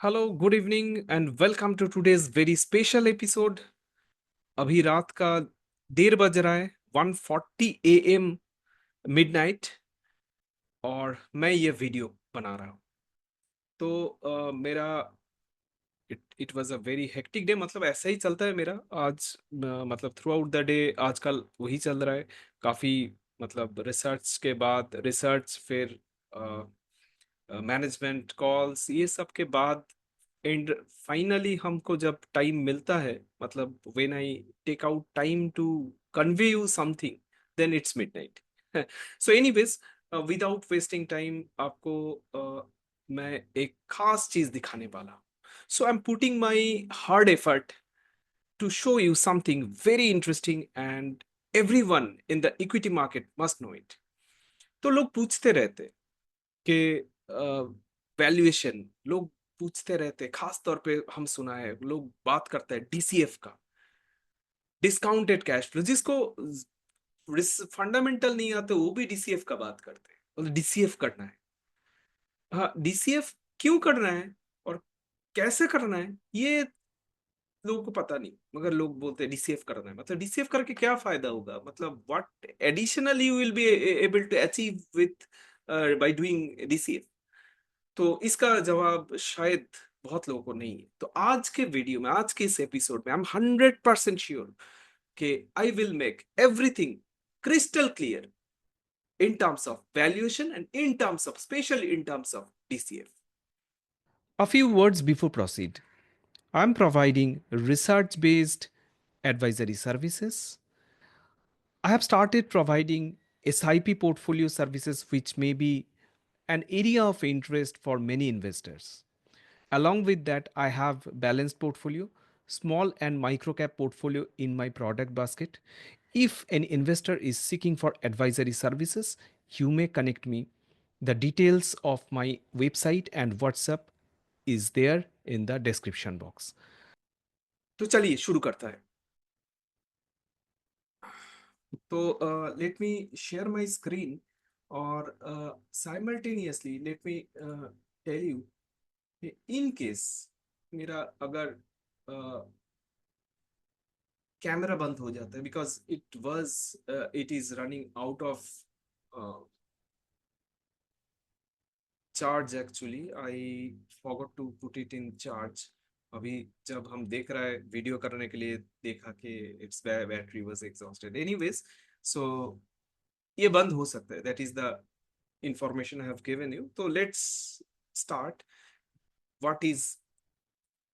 Hello, good evening and welcome to today's very special episode. अभी रात का 1:30 बज रहा है, 1:40 AM मिडनाइट, और मैं ये वीडियो बना रहा हूँ। तो मेरा it was a very hectic day. मतलब ऐसा ही चलता है मेरा आज। मतलब थ्रू आउट द डे आजकल वही चल रहा है। काफ़ी मतलब रिसर्च के बाद रिसर्च, फिर मैनेजमेंट कॉल्स, ये सब के बाद एंड फाइनली हमको जब टाइम मिलता है, मतलब when I take out time to convey you something, then it's midnight. So anyways, without wasting time आपको मैं एक खास चीज दिखाने वाला हूँ। So I am putting my hard effort to show you something very interesting and everyone in the equity market must know it. तो लोग पूछते रहते कि वैल्यूएशन, लोग पूछते रहते, खास तौर पे हम सुना है लोग बात करते हैं डीसीएफ का, डिस्काउंटेड कैश फ्लो, जिसको फंडामेंटल नहीं आते वो भी डीसीएफ का बात करते हैं, मतलब डीसीएफ करना है। हाँ, डीसीएफ क्यों करना है और कैसे करना है ये लोगों को पता नहीं, मगर लोग बोलते हैं डीसीएफ करना है। मतलब डीसीएफ करके क्या फायदा होगा, मतलब what additionally you will be able to achieve with by doing DCF. तो इसका जवाब शायद बहुत लोगों को नहीं है। तो आज के वीडियो में, आज के इस एपिसोड में, आई एम 100% श्योर कि I will make everything crystal clear in terms of valuation and in terms of, especially in terms of DCF. A few words before proceed. I'm providing research based advisory services. I have started providing SIP portfolio services, which may be an area of interest for many investors. Along with that, I have balanced portfolio, small and micro cap portfolio in my product basket. If an investor is seeking for advisory services, you may connect me. The details of my website and WhatsApp is there in the description box. तो चलिए शुरू करता है। तो let me share my screen, और simultaneously let me tell you in case मेरा अगर camera बंद हो जाता है, because it is running out of charge. Actually I forgot to put it in charge. अभी जब हम देख रहा है वीडियो करने के लिए, देखा कि it's battery was exhausted. Anyways, so ये बंद हो सकता है, that is the information I have given you. तो let's start. What is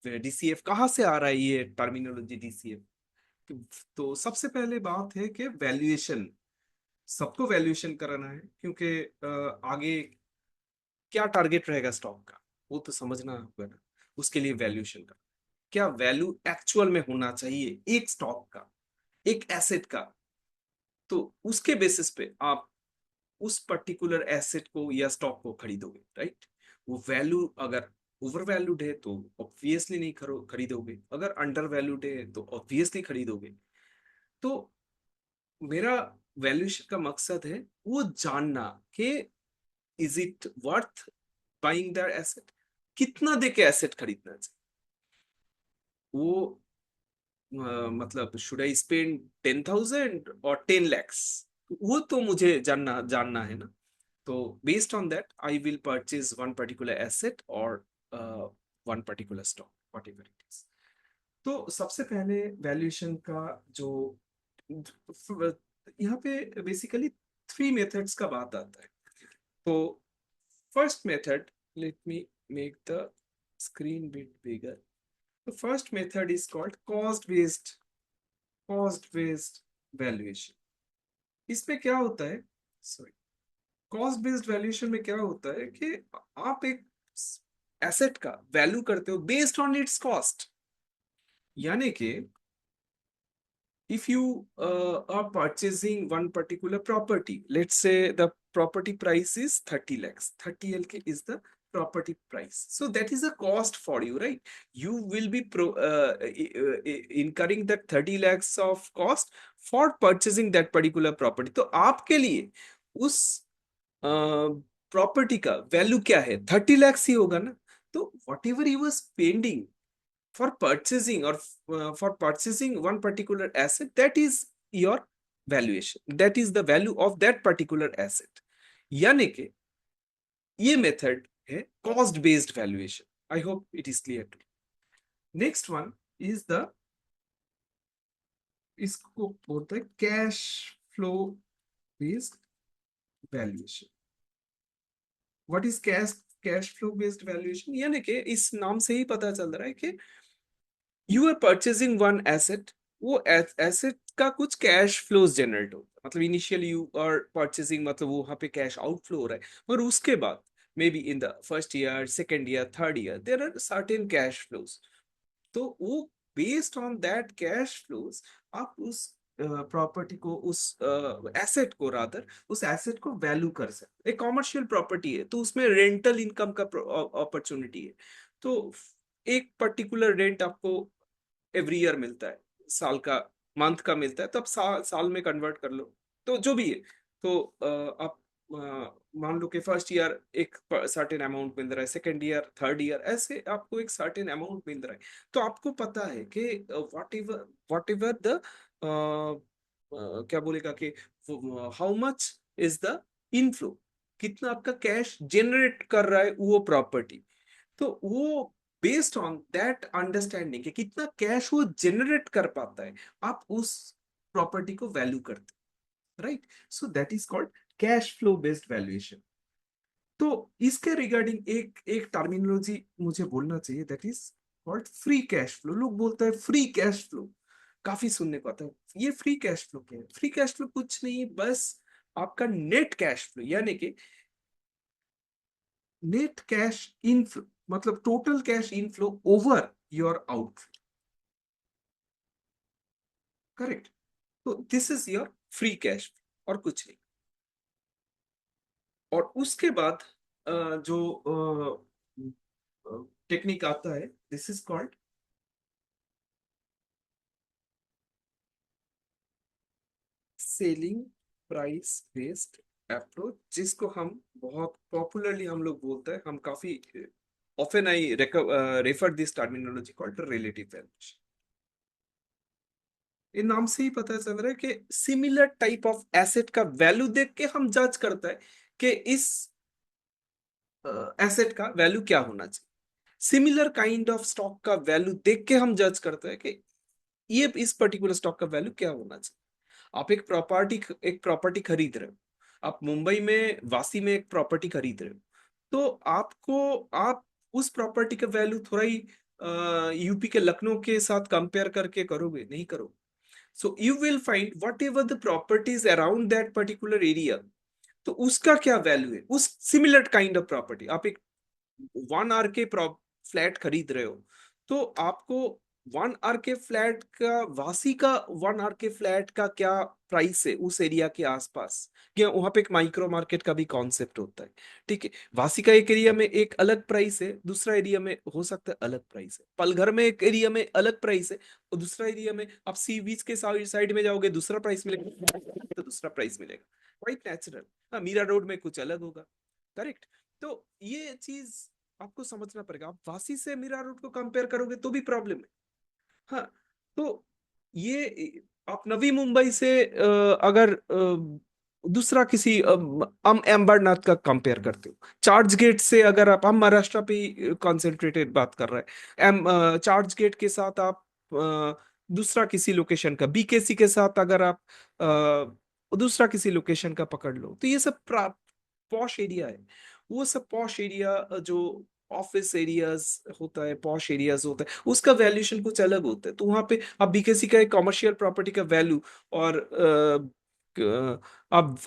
DCF, कहाँ से आ रहा है ये टर्मिनोलॉजी डीसीएफ? तो सबसे पहले बात है कि वैल्यूएशन, सबको वैल्यूएशन कराना है, क्योंकि आगे क्या टारगेट रहेगा स्टॉक का वो तो समझना होगा ना। उसके लिए वैल्यूएशन का क्या वैल्यू एक्चुअल में होना चाहिए एक स्टॉक का, एक एसेट का, तो उसके बेसिस पे आप उस पर्टिकुलर एसेट को या स्टॉक को खरीदोगे, राइट? वो वैल्यू अगर ओवर वैल्यूड है तो ऑब्वियसली नहीं खरीदोगे, अगर अंडर वैल्यूड है तो ऑब्वियसली खरीदोगे। तो मेरा वैल्यूएशन का मकसद है वो जानना कि is it worth buying that asset, कितना दे के एसेट खरीदना चाहिए। वो मतलब शुड आई स्पेंड 10,000 और 10 lakhs, वो तो मुझे जानना जानना है ना। तो based on that I will purchase one particular asset और one particular stock, whatever it is. तो सबसे पहले वैल्यूएशन का जो यहाँ पे बेसिकली 3 मेथड्स का बात आता है। तो first method, let me make the screen bit bigger. The first method is called cost based valuation. इसमें क्या होता है, सॉरी, कॉस्ट बेस्ड वैल्यूएशन में क्या होता है कि आप एक एसेट का वैल्यू करते हो बेस्ड ऑन इट्स कॉस्ट। यानी कि if you are purchasing one particular property, let's say the property price is 30 lakhs, 30 LK is the property price. So that is a cost for you, right? You will be incurring that 30 lakhs of cost for purchasing that particular property. तो आपके लिए उस property का value क्या है? 30 lakhs ही होगा ना। तो what ever you was pending for purchasing or for purchasing one particular asset, that is your valuation, that is the value of that particular asset. यानी कि ये मेथड है cost based valuation. I hope it is clear too. Next one is the, इसको बोलते हैं cash flow based valuation. What is cash flow based valuation? यानी कि इस नाम से ही पता चल रहा है कि you are purchasing one asset, वो एसेट का कुछ कैश फ्लोज जनरेट होता है. मतलब इनिशियली यू आर परचेजिंग, मतलब वो वहां पे कैश आउटफ्लो हो रहा है, और उसके बाद may be in the first year, second year, third year there are certain cash flows. तो वो based on that cash flows आप उस प्रॉपर्टी को, उस एसेट को रादर, उस एसेट को वैल्यू कर सकते. एक कॉमर्शियल प्रॉपर्टी है तो उसमें रेंटल इनकम का अपॉर्चुनिटी है. तो एक पर्टिकुलर रेंट आपको एवरी ईयर मिलता है, साल का, मंथ का मिलता है, तो आप साल में कन्वर्ट कर लो, तो जो भी है. तो आप मान लो कि फर्स्ट ईयर एक सर्टेन अमाउंट मिल रहा है, सेकेंड ईयर, थर्ड ईयर, ऐसे आपको एक सर्टेन अमाउंट मिल रहा है. तो आपको पता है कि व्हाट एवर द क्या बोलेगा कि how much is the inflow, कितना आपका कैश जनरेट कर रहा है वो प्रॉपर्टी. तो वो बेस्ड ऑन दैट अंडरस्टैंडिंग कि कितना कैश वो जनरेट कर पाता है, आप उस प्रॉपर्टी को वैल्यू करते हैं, right. So that is called cash flow based valuation. तो इसके रिगार्डिंग एक एक टर्मिनोलॉजी मुझे बोलना चाहिए, that is called free cash flow. लोग बोलते हैं फ्री कैश फ्लो, काफी सुनने को आता है. ये फ्री कैश फ्लो क्या है? फ्री कैश फ्लो कुछ नहीं, बस आपका नेट कैश फ्लो, यानी कि नेट कैश इनफ्लो, मतलब total cash inflow over your outflow. Correct. तो this is your free cash, और कुछ नहीं. और उसके बाद जो टेक्निक आता है, this is called selling price based approach, जिसको हम बहुत पॉपुलरली हम लोग बोलते हैं, हम काफी often I refer this terminology called relative valuation. इन नाम से ही पता चल रहा है कि सिमिलर टाइप ऑफ एसेट का वैल्यू देख के हम जज करता है कि इस एसेट का वैल्यू क्या होना चाहिए. सिमिलर काइंड ऑफ स्टॉक का वैल्यू देख के हम जज करते हैं कि ये इस पर्टिकुलर स्टॉक का वैल्यू क्या होना चाहिए. आप एक प्रॉपर्टी खरीद रहे हो, आप मुंबई में वासी में एक प्रॉपर्टी खरीद रहे हो, तो आप उस प्रॉपर्टी का वैल्यू थोड़ा ही यूपी के लखनऊ के साथ कंपेयर करके करोगे, नहीं करोगे. So you will find what ever the properties around that particular area, तो उसका क्या वैल्यू है. उस सिमिलर काइंड ऑफ प्रॉपर्टी, आप एक 1 आर के फ्लैट खरीद रहे हो, तो आपको 1 आर के फ्लैट का, वासी का 1 आर के फ्लैट का क्या प्राइस है उस एरिया के आसपास. क्या वहां पे एक माइक्रो मार्केट का भी कॉन्सेप्ट होता है, ठीक है. वासी का एक एरिया में एक अलग प्राइस है, दूसरा एरिया में हो सकता है अलग प्राइस है. पलघर में एक एरिया में अलग प्राइस है, और दूसरा एरिया में आप सी बीच के साइड में जाओगे, दूसरा प्राइस मिलेगा, तो दूसरा प्राइस मिलेगा. Quite natural. हाँ, मीरा रोड में कुछ अलग होगा. करेक्ट. तो ये चीज आपको समझना पड़ेगा. आप वासी से मीरा रोड को कंपेयर करोगे तो भी प्रॉब्लम है. हाँ. तो ये आप नवी मुंबई से अगर दूसरा किसी हम अंबरनाथ का कंपेयर करते हो, चार्च गेट से, अगर आप, हम महाराष्ट्र पे कॉन्सेंट्रेटेड बात कर रहे हैं, चार्च गेट के साथ आप दूसरा किसी लोकेशन का, बीकेसी के साथ अगर आप दूसरा किसी लोकेशन का पकड़ लो, तो ये सब पॉश एरिया है. वो सब पॉश एरिया, जो ऑफिस एरियाज होता है, पॉश एरियाज होता है, उसका वैल्यूएशन कुछ अलग होता है. तो वहां पे आप बीकेसी का एक कमर्शियल प्रॉपर्टी का वैल्यू, और अब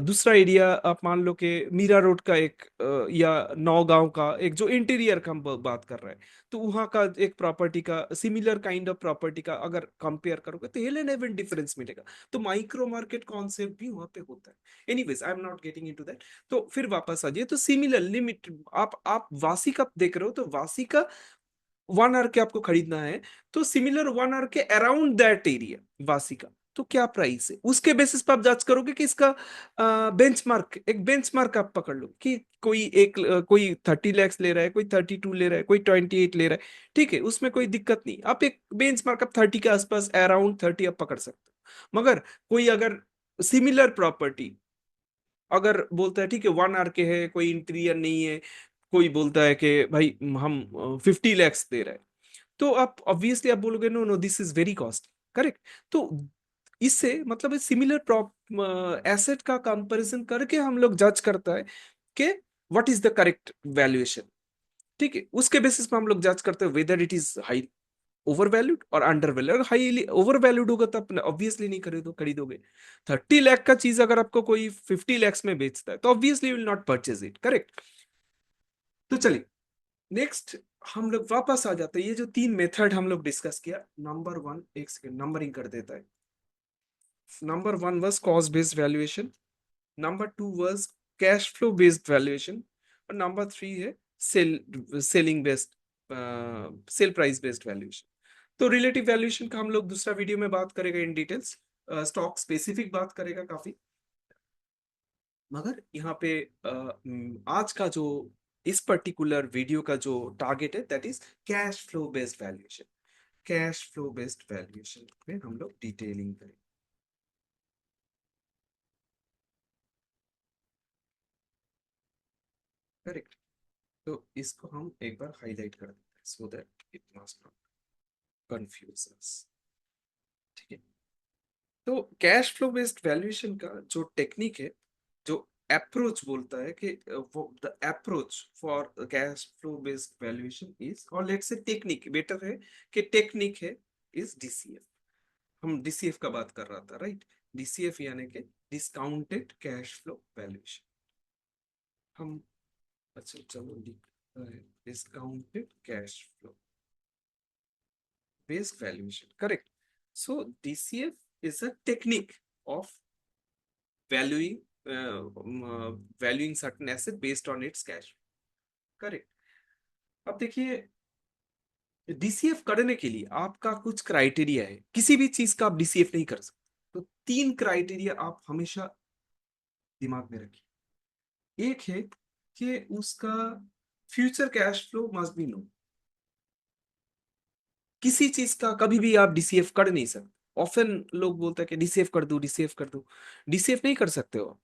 दूसरा एरिया आप मान लो कि मीरा रोड का एक या नौगांव का एक, जो इंटीरियर का हम बात कर रहे हैं, तो वहां का एक प्रॉपर्टी का, सिमिलर काइंड ऑफ प्रॉपर्टी का अगर कंपेयर करोगे, तो हेल एंड हेवन डिफरेंस मिलेगा. तो माइक्रो मार्केट कॉन्सेप्ट भी वहां पे होता है. Anyways, I am not getting into that. तो फिर वापस आ जाइए. तो सिमिलर लिमिट, आप वासी का देख रहे हो, तो वासी का 1 आर के आपको खरीदना है, तो सिमिलर 1 आर के अराउंड दैट एरिया वासी का, तो क्या प्राइस है, उसके बेसिस पे आप जांच करोगे कि इसका बेंचमार्क, एक बेंचमार्क आप पकड़ लो कि कोई 30 lakhs ले रहा है, कोई 32 ले रहा है, कोई 28 ले रहा है। ठीक है, उसमें कोई दिक्कत नहीं, आप एक बेंचमार्क आप 30 के आसपास, अराउंड 30 आप पकड़ सकते हो। मगर कोई अगर सिमिलर प्रॉपर्टी अगर बोलता है ठीक है 1 आर के है, कोई इंटीरियर नहीं है, कोई बोलता है कि भाई हम 50 lakhs दे रहे हैं, तो आप ऑब्वियसली आप बोलोगे no no this is very cost. Correct. तो इससे मतलब सिमिलर प्रॉप एसेट का कंपैरिजन करके हम लोग जज करता है कि what is the correct valuation. ठीक है, उसके बेसिस पे हम लोग जज करते हैं whether it is high over valued और अंडर वैल्यूड। अगर हाईली ओवर वैल्यूड होगा तो आप ऑब्वियसली नहीं खरीदोगे। 30 लाख का चीज अगर आपको कोई 50 lakhs में बेचता है तो obviously will not purchase it. Correct. तो चलिए नेक्स्ट हम लोग वापस आ जाते हैं, ये जो 3 मेथड हम लोग डिस्कस किया, नंबर वन, एक सेकेंड नंबरिंग कर देता है। Number one was cost based valuation, number two was cash flow based valuation, और नंबर थ्री है selling based, sale price based valuation. तो रिलेटिव वैल्यूएशन का हम लोग दूसरा वीडियो में बात करेगा इन डिटेल्स, स्टॉक स्पेसिफिक बात करेगा काफी। मगर यहाँ पे आज का जो इस पर्टिकुलर वीडियो का जो टारगेट है that is cash flow based valuation. Cash flow based valuation में हम लोग डिटेलिंग करेंगे। करेक्ट। तो इसको हम एक बार हाईलाइट कर देते हैं so that it must not confuse us. ठीक है। तो कैश फ्लो बेस्ड वैल्यूएशन का जो टेक्निक है, जो अप्रोच बोलता है कि वो the approach for cash flow based valuation is, और लेट्स से टेक्निक बेटर है कि टेक्निक है, इज डीसीएफ। हम डीसीएफ का बात कर रहा था, राइट। डीसीएफ यानी कि डिस्काउंटेड कैश फ्लो वैल्यूएशन। हम अच्छा चलो लिखता है discounted cash flow based valuation. Correct. So DCF is a technique of valuing valuing certain asset based on its cash. Correct. अब देखिए डीसीएफ करने के लिए आपका कुछ क्राइटेरिया है, किसी भी चीज का आप डीसीएफ नहीं कर सकते। तो 3 क्राइटेरिया आप हमेशा दिमाग में रखिए। एक है कि उसका future cash flow must be no. किसी चीज का कभी भी आप डीसीएफ कर नहीं सकते। ऑफन लोग बोलते हैं कि डीसीएफ कर दो, डीसीएफ कर दो। डीसीएफ नहीं कर सकते हो आप।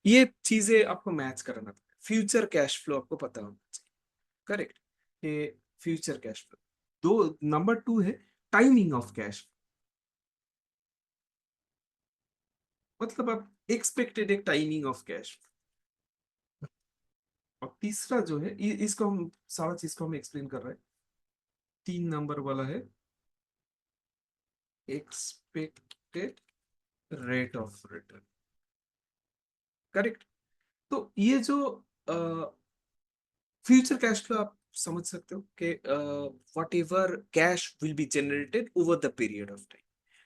ये चीजें आपको मैच करना पड़ेगा। फ्यूचर कैश फ्लो आपको पता होना चाहिए। करेक्ट। ये फ्यूचर कैश फ्लो। दो, नंबर टू है टाइमिंग ऑफ कैश, मतलब आप एक्सपेक्टेड एक टाइमिंग ऑफ कैश। और तीसरा जो है इसको हम सारा चीज को हम एक्सप्लेन कर रहे हैं। 3 नंबर वाला है expected rate of return. Correct. तो ये जो फ्यूचर कैश फ्लो आप समझ सकते हो कि what ever cash will be generated over the period of time.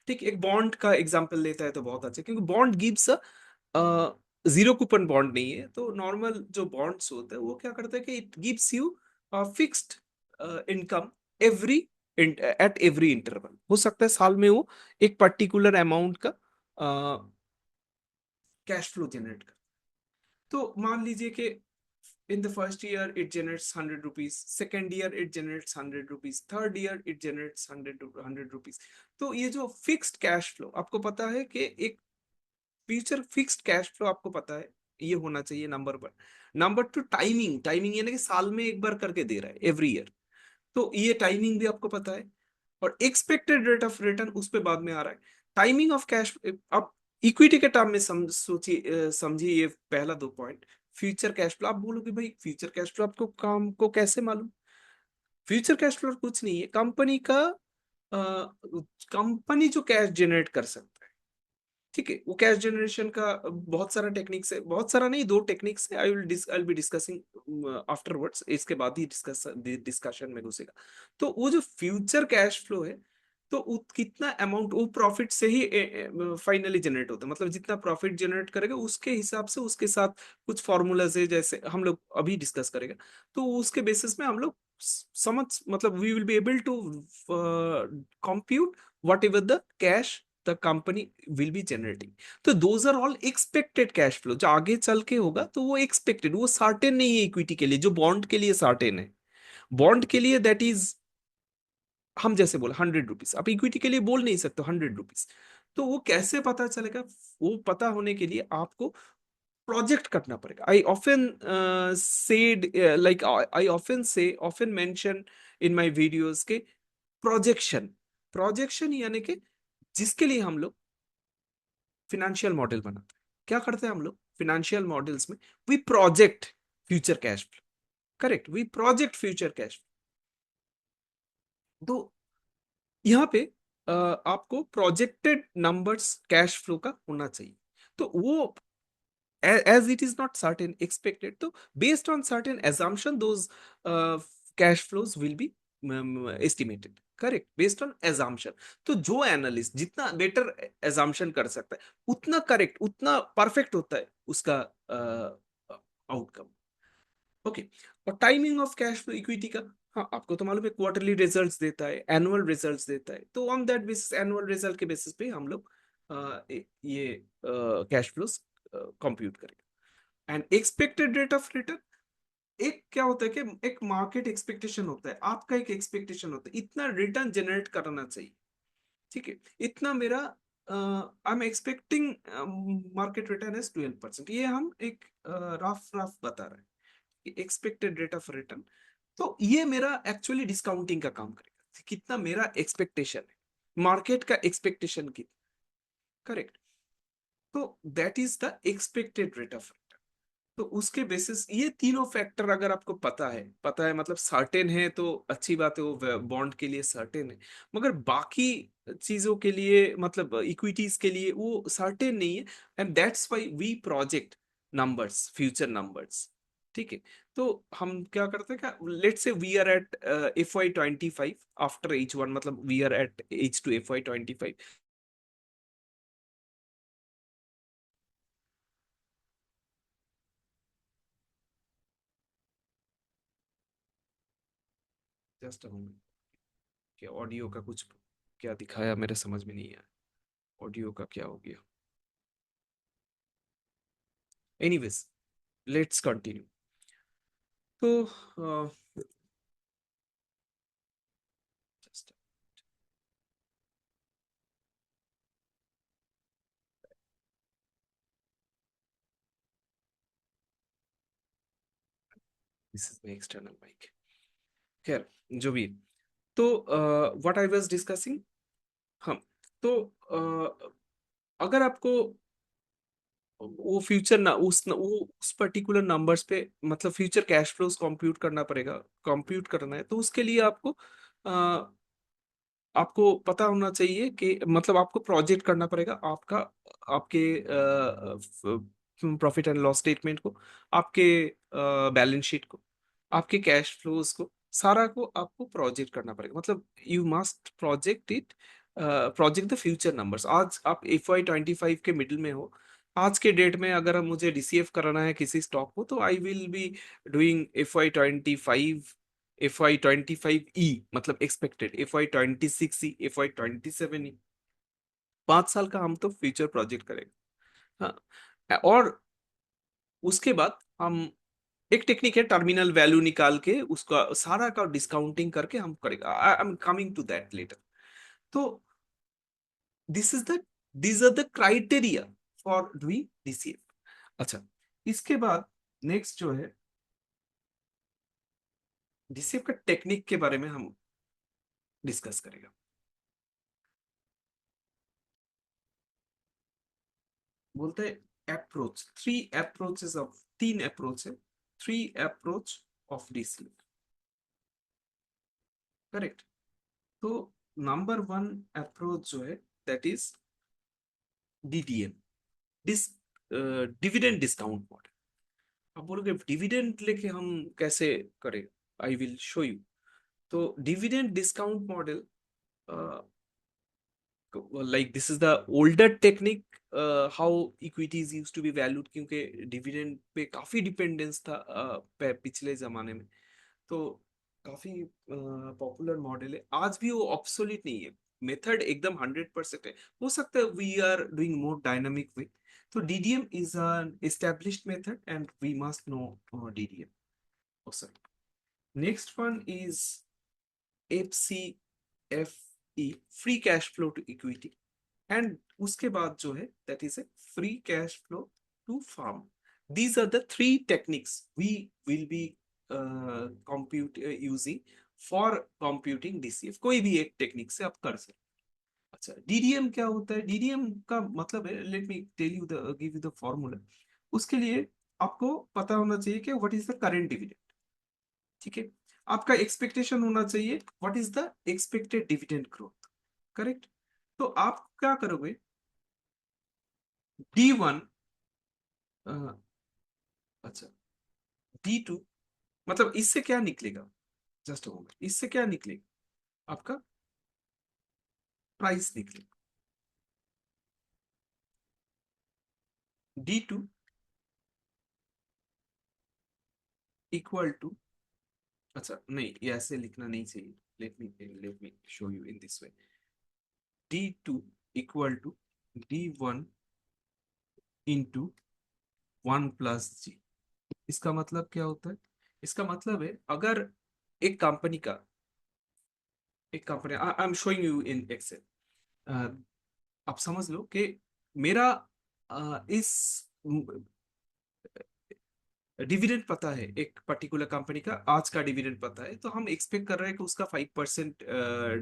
ठीक, एक बॉन्ड का एग्जांपल लेता है तो बहुत अच्छा, क्योंकि bond gives zero coupon bond नहीं है। तो नॉर्मल जो बॉन्ड्स होते हैं वो क्या करते हैं कि it gives you fixed income every at every interval. हो सकता है साल में वो एक पर्टिकुलर अमाउंट का कैश फ्लो जनरेट कर। तो मान लीजिए कि in the first year it generates 100 rupees, second year it generates 100 rupees, third year it generates 100 rupees। तो ये जो फिक्स्ड कैश फ्लो आपको पता है कि एक फ्यूचर फिक्स्ड कैश फ्लो आपको पता है ये होना चाहिए, number one. Number two timing, timing यानी कि साल में एक बार करके दे रहा है एवरी ईयर, तो ये टाइमिंग भी आपको पता है। और एक्सपेक्टेड रेट ऑफ रिटर्न उस पे बाद में आ रहा है। टाइमिंग ऑफ कैश, अब इक्विटी के टर्म में सोचिए, समझिए ये पहला 2 पॉइंट। फ्यूचर कैश फ्लो, आप बोलोगे भाई फ्यूचर कैश फ्लो आपको काम को कैसे मालूम। फ्यूचर कैश फ्लो कुछ नहीं है, कंपनी का कंपनी जो कैश जनरेट कर सकता है। ठीक है, वो कैश जनरेशन का बहुत सारा टेक्निक्स है, बहुत सारा नहीं, 2 टेक्निक्स है। I will be discussing afterwards, इसके बाद ही डिस्कशन में घुसेगा। तो वो जो फ्यूचर कैश फ्लो है, तो कितना अमाउंट वो प्रॉफिट से ही फाइनली जनरेट होता है, मतलब जितना प्रॉफिट जनरेट करेगा उसके हिसाब से उसके साथ कुछ फॉर्मूलाज है जैसे हम लोग अभी डिस्कस करेगा। तो उसके बेसिस में हम लोग समझ, मतलब we will be able to compute whatever the cash the company will be generating. तो those are all expected cash flow, जो आगे चल के होगा तो वो एक्सपेक्टेड, वो सर्टेन नहीं है इक्विटी के लिए, जो बॉन्ड के लिए सर्टेन है। बॉन्ड के लिए दैट इज, हम जैसे बोले 100 रुपीज, आप इक्विटी के लिए बोल नहीं सकते 100 रुपीज। तो वो कैसे पता चलेगा? वो पता होने के लिए आपको प्रोजेक्ट करना पड़ेगा। I often said, like I often say often mention in my videos के प्रोजेक्शन, प्रोजेक्शन यानी कि जिसके लिए हम लोग फिनेंशियल मॉडल बनाते हैं। क्या करते हैं हम लोग फिनेंशियल मॉडल्स में? We project future cash flow. Correct, we project future cash. तो यहाँ पे आपको प्रोजेक्टेड नंबर्स कैश फ्लो का होना चाहिए। तो वो as it is not certain expected, तो based on certain assumption those cash flows will be estimated, correct, based on assumption। तो जो एनालिस्ट जितना बेटर assumption कर सकता है उतना करेक्ट, उतना परफेक्ट होता है उसका आउटकम। ओके। और timing of cash flow equity का, हाँ आपको तो मालूम है, क्वार्टरली रिजल्ट्स देता है, एनुअल रिजल्ट्स देता है, तो on that basis, annual result के बेसिस पे हम लोग ये कैश फ्लोज कंप्यूट करेंगे। And expected rate of return, एक क्या होता है कि एक मार्केट एक्सपेक्टेशन होता है, आपका एक एक्सपेक्टेशन होता है, इतना रिटर्न जनरेट करना चाहिए, ठीक है, इतना मेरा I am expecting market return is 12%, ये हम एक रफ रफ बता रहे हैं एक्सपेक्टेड रेट ऑफ रिटर्न। तो ये मेरा एक्चुअली डिस्काउंटिंग का काम करेगा, कितना मेरा एक्सपेक्टेशन है, मार्केट का एक्सपेक्टेशन कितना, करेक्ट। तो that is the expected rate of, तो उसके बेसिस ये तीनों फैक्टर अगर आपको पता है मतलब सर्टेन है तो अच्छी बात है, वो बॉन्ड के लिए सर्टेन है। मगर बाकी चीजों के लिए मतलब इक्विटीज के लिए वो सर्टेन नहीं है। And that's why we project numbers, future numbers, ठीक है। तो हम क्या करते हैं, क्या let's say we are eight FY25 after H1, मतलब we are at H2 FY25। Just a moment, क्या ऑडियो का कुछ क्या दिखाया मेरे समझ में नहीं आया, ऑडियो का क्या हो गया। Anyways, let's continue. तो this is my external mic. खैर, जो भी, तो व्हाट आई वाज डिस्कसिंग, हम, तो अगर आपको वो फ्यूचर ना वो उस पर्टिकुलर नंबर्स पे मतलब फ्यूचर कैश फ्लोज कंप्यूट करना पड़ेगा, कंप्यूट करना है, तो उसके लिए आपको पता होना चाहिए कि मतलब आपको प्रोजेक्ट करना पड़ेगा आपका, आपके प्रॉफिट एंड लॉस स्टेटमेंट को, आपके बैलेंस शीट को, आपके कैश फ्लोज को, सारा को आपको प्रोजेक्ट करना पड़ेगा। मतलब you must project it, project the future numbers. आज आप FY25 के मिडिल में हो, आज के डेट में अगर हम मुझे DCF कराना है किसी स्टॉक को, तो I will be doing FY25, FY25E, मतलब एक्सपेक्टेड FY26E, FY27E, 5 साल का हम तो फ्यूचर प्रोजेक्ट करेंगे। हाँ, और उसके बाद हम एक टेक्निक है टर्मिनल वैल्यू निकाल के उसका सारा का डिस्काउंटिंग करके हम करेगा, I am coming to that later. तो this is the this are the criteria for doing DCF। अच्छा, इसके बाद नेक्स्ट जो है DCF का टेक्निक के बारे में हम डिस्कस करेगा। बोलते हैं अप्रोच, थ्री अप्रोचेस ऑफ, तीन अप्रोच है, three approach of DCF, correct. तो नंबर वन अप्रोच जो है that is DDM, dis dividend discount model. आप बोलोगे डिविडेंड लेके हम कैसे करें, आई विल शो यू। तो dividend discount model, like this is the older technique, how equities used to be valued, क्योंकि डिविडेंड पे काफी डिपेंडेंस था पिछले जमाने में। तो काफी पॉपुलर मॉडल है, आज भी वो ऑब्सोलीट नहीं है। मेथड एकदम 100% है, हो सकता है we are doing more dynamic way. तो DDM is an established method and we must know DDM. Next one is F C F E, free cash flow to equity. And उसके बाद जो है that is a free cash flow to firm. These are the three techniques we will be compute using for computing DCF. कोई भी एक technique से आप कर सकते। अच्छा, डीडीएम क्या होता है? डीडीएम का मतलब है, let me tell you the give you the formula. उसके लिए आपको पता होना चाहिए कि what is the current dividend. ठीक है, आपका एक्सपेक्टेशन होना चाहिए what is the expected dividend growth. Correct. तो आप क्या करोगे? D1, अच्छा, D2, मतलब इससे क्या निकलेगा? जस्ट मोमेंट, इससे क्या निकलेगा? आपका प्राइस निकलेगा। D2 इक्वल टू, अच्छा नहीं, ये ऐसे लिखना नहीं चाहिए। Let me show you in this way. D2 equal to D1 into 1 + G। इसका मतलब क्या होता है? इसका मतलब है अगर एक कंपनी का, एक company, I am showing you in Excel. आप समझ लो कि मेरा इस डिविडेंड पता है, एक पर्टिकुलर कंपनी का आज का डिविडेंड पता है, तो हम एक्सपेक्ट कर रहे हैं कि उसका 5%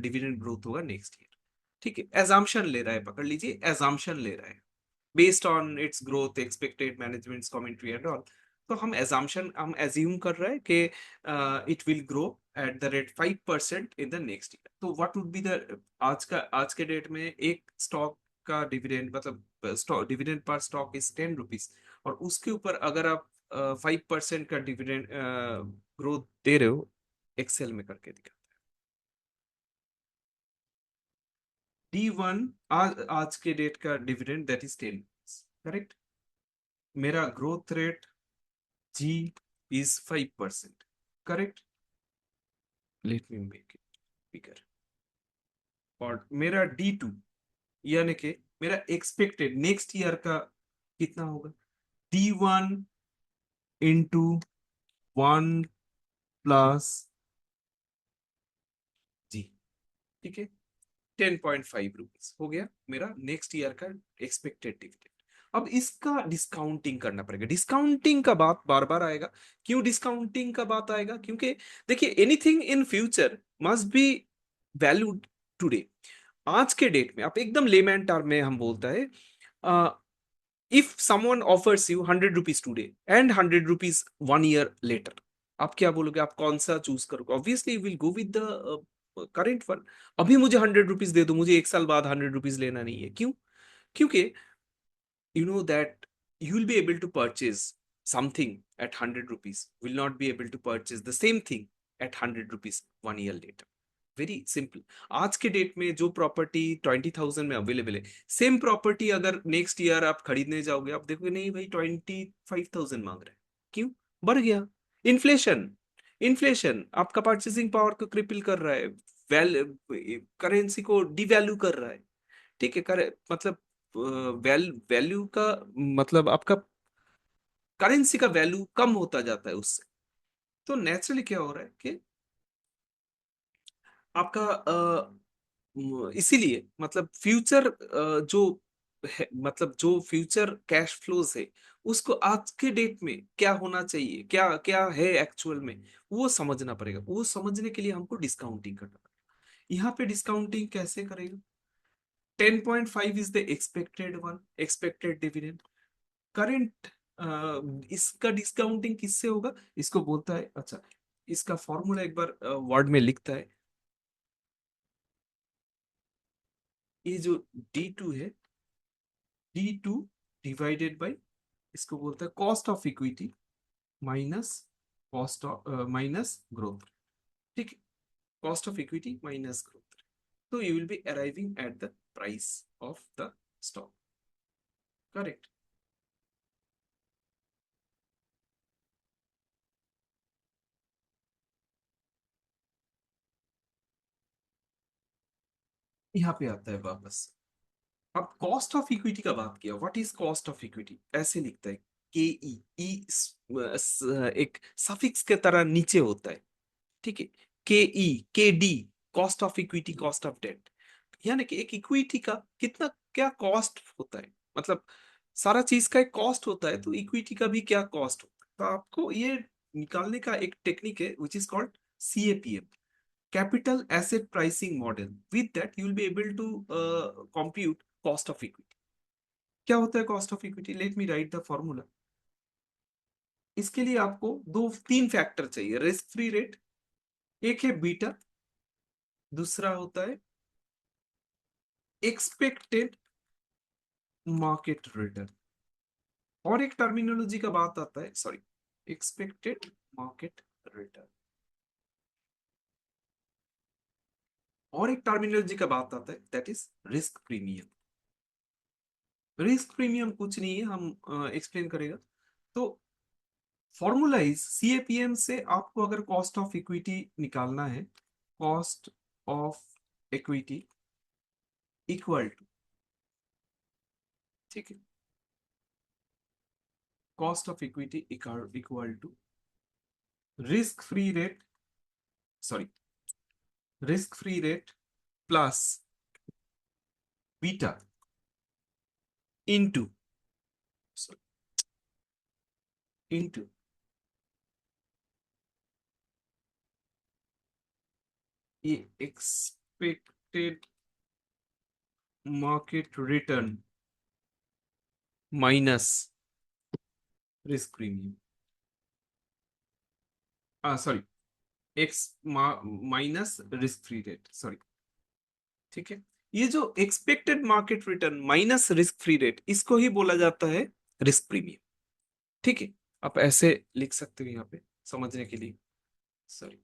डिविडेंड ग्रोथ होगा नेक्स्ट ईयर। ठीक है, एजाम्पशन ले रहा है, पकड़ लीजिए एजाम्पशन ले रहा है based on it's growth expected managements commentary and all. तो हम एज्यूम कर रहे हैं कि it will grow at the rate 5% in the next year. तो व्हाट वुड बी द, आज के डेट में एक स्टॉक का डिविडेंड, मतलब stock dividend per stock is ₹10, और उसके ऊपर अगर आप 5% का डिविडेंड ग्रोथ दे रहे हो, एक्सेल में करके दिखा। D1 आज के डेट का डिविडेंड दैट इज 10, करेक्ट। मेरा growth rate G is 5%, correct? Let me make it bigger. और मेरा D2 यानी कि मेरा एक्सपेक्टेड नेक्स्ट ईयर का कितना होगा? D1 into 1 + G। ठीक है, ₹10.5 हो गया मेरा नेक्स्ट ईयर का एक्सपेक्टेड डिविडेंड। अब इसका डिस्काउंटिंग करना पड़ेगा। डिस्काउंटिंग का बात बार बार आएगा। क्यों डिस्काउंटिंग का बात आएगा? क्योंकि देखिए, anything in future must be valued today. आज के डेट में आप एकदम लेमैन टर्म में हम बोलता है, if someone offers you ₹100 today and ₹100 1 year later, आप क्या बोलोगे? आप कौन सा चूज करोगे? Obviously will go with the current one. अभी मुझे ₹100 दे दो, मुझे एक साल बाद ₹100 लेना नहीं है। क्यों? क्योंकि you know that you will be able to purchase something at ₹100, will not be able to purchase the same thing at ₹100 1 year later। Very simple. आज के डेट में जो प्रॉपर्टी 20,000 में अवेलेबल है, सेम प्रॉपर्टी अगर नेक्स्ट ईयर आप खरीदने जाओगे, आप देखोगे नहीं भाई 25,000 मांग रहे हैं। क्यों? बढ़ गया। इन्फ्लेशन। इन्फ्लेशन आपका परचेसिंग पावर को क्रिपल कर रहा है, वैल करेंसी को डिवैल्यू कर रहा है। ठीक है, करे मतलब वैल्यू का मतलब आपका करेंसी का वैल्यू कम होता जाता है उससे। तो नेचुरली क्या हो रहा है कि आपका इसीलिए मतलब फ्यूचर जो है, मतलब जो फ्यूचर कैश फ्लोज है, उसको आज के डेट में क्या होना चाहिए, क्या क्या है एक्चुअल में, वो समझना पड़ेगा। वो समझने के लिए हमको डिस्काउंटिंग करना पड़ेगा। यहाँ पे डिस्काउंटिंग कैसे करेगा? 10.5 is the expected one, expected dividend. Current, इसका डिस्काउंटिंग किससे होगा? इसको बोलता है, अच्छा, इसका फॉर्मूला एक बार वर्ड में लिखता है। ये जो D2 है, D2 डिवाइडेड बाय, इसको बोलता है cost of equity minus cost of minus growth. ठीक है, cost of equity minus growth. तो you will be arriving at the price of the stock. Correct. यहाँ पे आता है वापस। अब कॉस्ट ऑफ इक्विटी का बात किया, what is cost of equity, ऐसे लिखता है के ई ई, एक सफिक्स के तरह नीचे होता है, ठीक है। K E, K D, cost of equity, cost of debt, यानी कि एक इक्विटी का कितना क्या कॉस्ट होता है, मतलब सारा चीज का एक कॉस्ट होता है, तो इक्विटी का भी क्या कॉस्ट होता है। तो आपको ये निकालने का एक टेक्निक है which is called CAPM, capital asset pricing model. With that you will be able to compute cost of equity. क्या होता है cost of equity, let me write the formula. इसके लिए आपको दो तीन फैक्टर चाहिए, रिस्क फ्री रेट, एक है बीटा, दूसरा होता है एक्सपेक्टेड मार्केट रिटर्न, और एक टर्मिनोलॉजी का बात आता है, सॉरी, एक्सपेक्टेड मार्केट रिटर्न, और एक टर्मिनोलॉजी का बात आता है that is risk premium. Risk premium कुछ नहीं है, हम एक्सप्लेन करेगा। तो फॉर्मूला इज CAPM से आपको अगर कॉस्ट ऑफ इक्विटी निकालना है, cost of equity equal to, ठीक है, cost of equity equal to risk free rate, sorry, risk free rate plus beta into, into ये expected market return minus risk premium, sorry, X minus risk free rate, sorry, ठीक है। ये जो expected market return minus risk free rate, इसको ही बोला जाता है रिस्क प्रीमियम, ठीक है। आप ऐसे लिख सकते हो यहाँ पे समझने के लिए, सॉरी,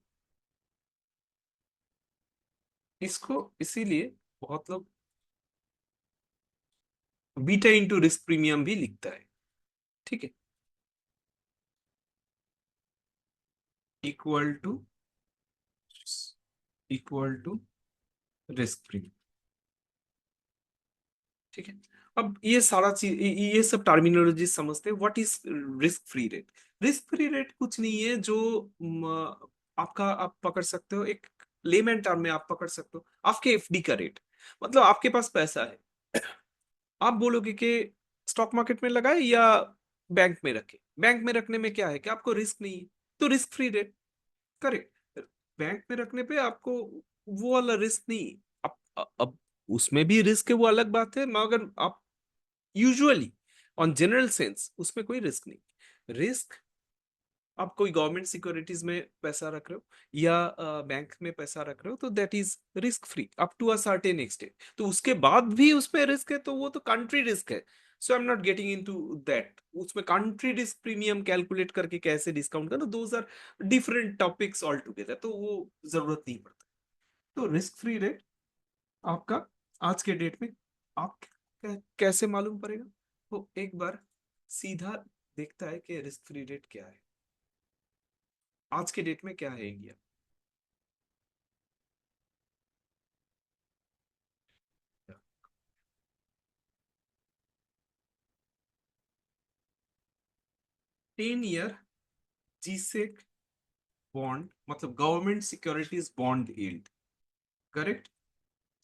इसको इसीलिए बहुत लोग बीटा इंटू रिस्क प्रीमियम भी लिखता है, ठीक है, equal to, equal to risk premium, ठीक है। अब ये सारा चीज, ये सब टर्मिनोलॉजी समझते हैं। What is risk free rate, risk free rate कुछ नहीं है जो आपका, आप पकड़ सकते हो एक लेमैन टर्म में, आप पकड़ सकते हो आपके FD का रेट, मतलब आपके पास पैसा है, आप बोलोगे कि स्टॉक मार्केट में लगाए या बैंक में रखे, बैंक में रखने में क्या है कि आपको रिस्क नहीं है, तो risk free rate, correct. Bank में रखने पे आपको वो वाला रिस्क नहीं, अब उसमें भी रिस्क है, वो अलग बात है, मगर आप यूजुअली ऑन जनरल सेंस उसमें कोई रिस्क नहीं। रिस्क, आप कोई गवर्नमेंट सिक्योरिटीज में पैसा रख रहे हो या बैंक में पैसा रख रहे हो, तो that is risk free up to a certain extent. तो उसके बाद भी उसमें रिस्क है, तो वो तो कंट्री रिस्क है। So I am not getting into that, उसमें कंट्री रिस्क प्रीमियम कैलकुलेट करके कैसे डिस्काउंट करना, those are different topics all together, तो वो जरूरत नहीं पड़ता। तो रिस्क फ्री रेट आपका आज के डेट में आप कैसे मालूम पड़ेगा, तो एक बार सीधा देखता है कि रिस्क फ्री रेट क्या है आज के डेट में, क्या है इंडिया। 10 ईयर जीसेक बॉन्ड, मतलब government securities bond yield, correct.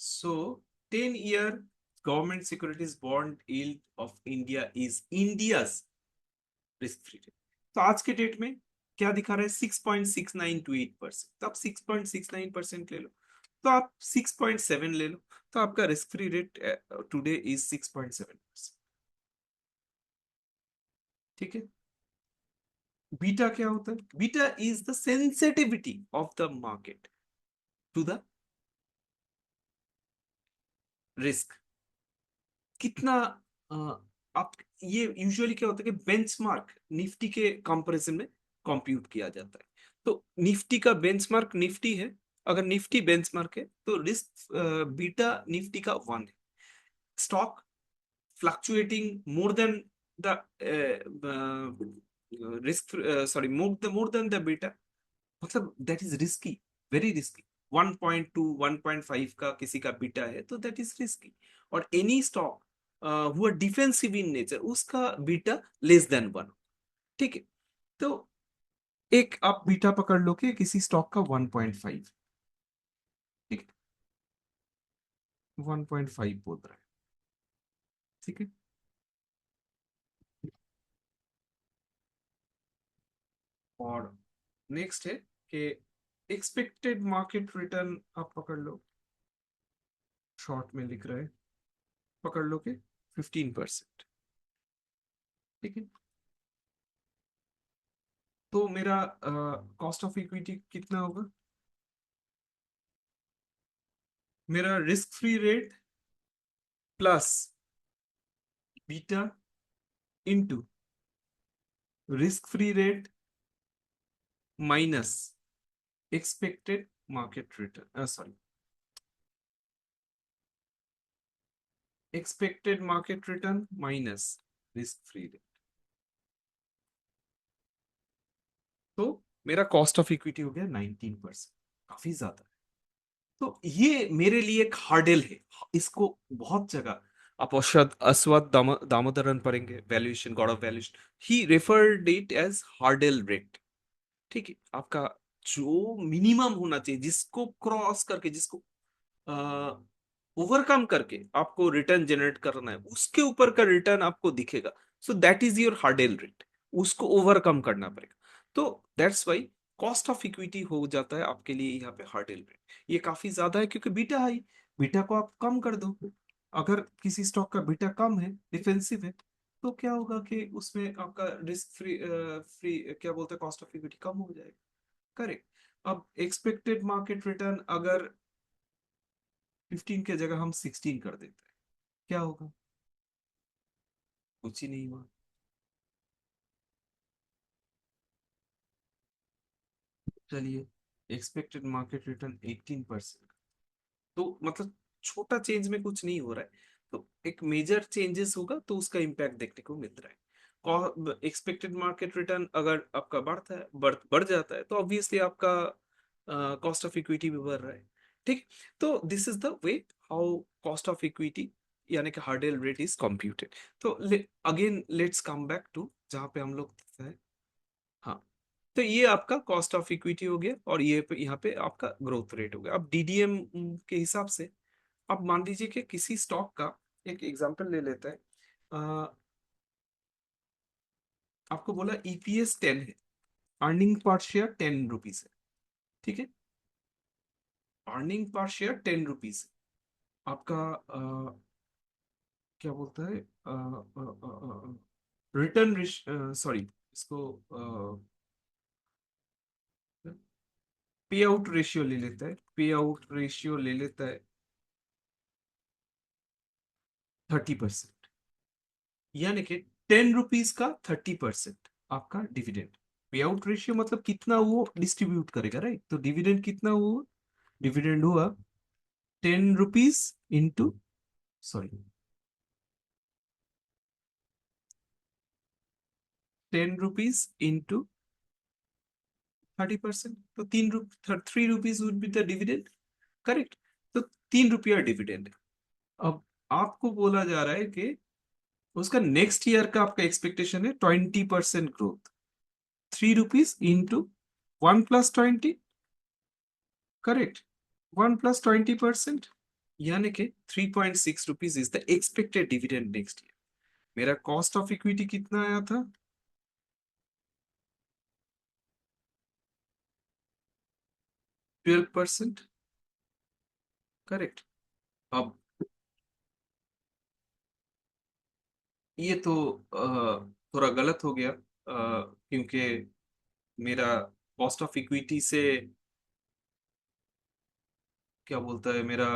So 10 year government securities bond yield of India is India's risk free rate. तो आज के डेट में क्या दिखा रहा है, 6.69 to 8%, तो आप 6.69% ले लो, तो आप 6.7 ले लो, तो आपका risk free rate today is 6.7%, ठीक है। बीटा क्या होता है, beta is the sensitivity of the market to the risk, कितना अ, आप, ये यूजुअली क्या होता है कि बेंचमार्क निफ्टी के कंपैरिजन में कंप्यूट किया जाता है। तो निफ्टी का बेंचमार्क निफ्टी है, अगर निफ्टी बेंचमार्क है तो रिस्क बीटा निफ्टी का 1 है। Stock fluctuating more than the risk, sorry, more than the beta, मतलब that is risky, very risky. 1.2 1.5 का किसी का बीटा है तो दैट इज रिस्की। और एनी स्टॉक हुआ डिफेंसिव इन नेचर उसका बीटा लेस देन 1। ठीक है। तो एक आप बीटा पकड़ लो कि किसी स्टॉक का 1.5। ठीक है, 1.5 बोल रहा है। ठीक है। और नेक्स्ट है कि एक्सपेक्टेड मार्केट रिटर्न आप पकड़ लो, शॉर्ट में लिख रहे हैं, पकड़ लो कि 15%। ठीक है। तो मेरा कॉस्ट ऑफ इक्विटी कितना होगा? मेरा risk free rate plus beta into risk free rate minus expected market return, sorry, expected market return minus risk free rate. तो मेरा कॉस्ट ऑफ इक्विटी हो गया 19%, काफी ज्यादा। तो ये मेरे लिए एक हार्डल है। इसको बहुत जगह आप अश्वत्थ दामोदरन पढ़ेंगे, valuation, god of valuation, he referred it as hurdle rate. ठीक है। आपका जो मिनिमम होना चाहिए, जिसको क्रॉस करके, जिसको ओवरकम करके आपको रिटर्न जनरेट करना है, उसके ऊपर का रिटर्न आपको दिखेगा, सो that is your hurdle rate. उसको ओवरकम करना पड़ेगा। तो that's why cost of equity हो जाता है आपके लिए यहाँ पे हार्डल रेट। ये काफी ज्यादा है क्योंकि बीटा हाई, बीटा को आप कम कर दो। अगर किसी स्टॉक का बीटा कम है, डिफेंसिव है, तो क्या होगा कि उसमें आपका रिस्क फ्री फ्री क्या बोलते हैं, कॉस्ट ऑफ इक्विटी कम हो जाएगा। करेक्ट। अब एक्सपेक्टेड मार्केट रिटर्न अगर 15 के जगह हम 16 कर देते हैं, क्या होगा? कुछ ही नहीं हुआ। चलिए, एक्सपेक्टेड मार्केट रिटर्न 18%। तो मतलब छोटा चेंज में कुछ नहीं हो रहा है, तो एक मेजर चेंजेस होगा तो उसका इम्पैक्ट देखने को मिल रहा है। एक्सपेक्टेड मार्केट रिटर्न अगर आपका बढ़ता है, बढ़ जाता है, तो ऑब्वियसली आपका कॉस्ट ऑफ इक्विटी भी बढ़ रहा है। ठीक। तो this is the way how cost of equity यानी कि हार्डल रेट इज कंप्यूटेड। तो again let's come back to जहां पे हम लोग थे। हाँ। तो ये आपका कॉस्ट ऑफ इक्विटी हो गया, और ये यहाँ पे आपका ग्रोथ रेट हो गया। अब डीडीएम के हिसाब से अब मान लीजिए कि किसी स्टॉक का एक एग्जांपल ले लेते हैं। आपको बोला ईपीएस 10 है, अर्निंग पर शेयर 10 रुपीज है। ठीक है। अर्निंग पर शेयर 10 रुपीज है आपका। क्या बोलता है, रिटर्न, सॉरी, इसको पे आउट रेशियो ले लेता है, पे आउट रेशियो ले लेता है 30%। यानी कि 10 रुपीज का 30% आपका डिविडेंड। पे आउट रेशियो मतलब कितना वो डिस्ट्रीब्यूट करेगा, राइट? तो डिविडेंड कितना हुआ? डिविडेंड हुआ 10 rupees into, sorry, 10 rupees into 30%, तो 3 rupees would be the dividend. Correct. तो 3 रुपया डिविडेंड। अब आपको बोला जा रहा है कि उसका नेक्स्ट ईयर का आपका एक्सपेक्टेशन है 20% ग्रोथ। 3 rupees into 1 + 20। करेक्ट। 1 + 20%, यानी कि 3.6 rupees is the expected dividend next year. मेरा कॉस्ट ऑफ इक्विटी कितना आया था? 12%। करेक्ट। अब ये तो थोड़ा गलत हो गया, क्योंकि मेरा कॉस्ट ऑफ इक्विटी से क्या बोलता है, मेरा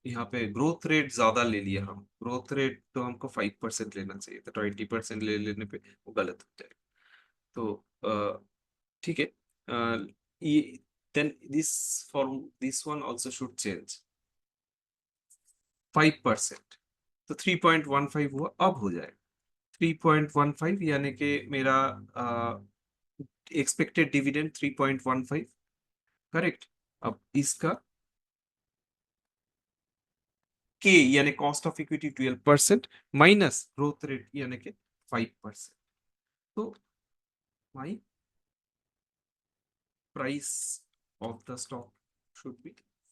यहाँ पे ग्रोथ रेट ज्यादा ले लिया। हम ग्रोथ रेट तो हमको 5% लेना चाहिए था, 20% ले लेने पे वो गलत हो जाएगा। तो ठीक है। ये then this form this one also should change 5%। तो 3.15 हुआ, अब हो जाएगा 3.15, यानी कि मेरा एक्सपेक्टेड डिविडेंड 3.15। करेक्ट। अब इसका के यानी cost of equity 12% minus growth rate यानी कि 5%। तो my price of the stock should be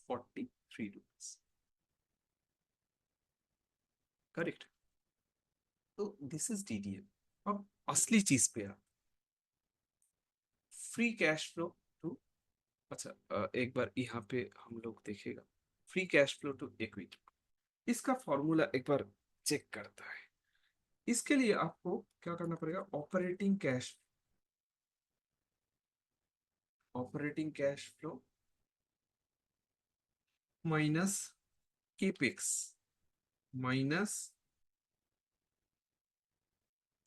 43 rupees. Correct. तो दिस इज डीडीएम। अब असली चीज पे आ, फ्री कैश फ्लो टू, अच्छा एक बार यहाँ पे हम लोग देखेगा free cash flow to equity, इसका फॉर्मूला एक बार चेक करता है। इसके लिए आपको क्या करना पड़ेगा, operating cash flow minus capex minus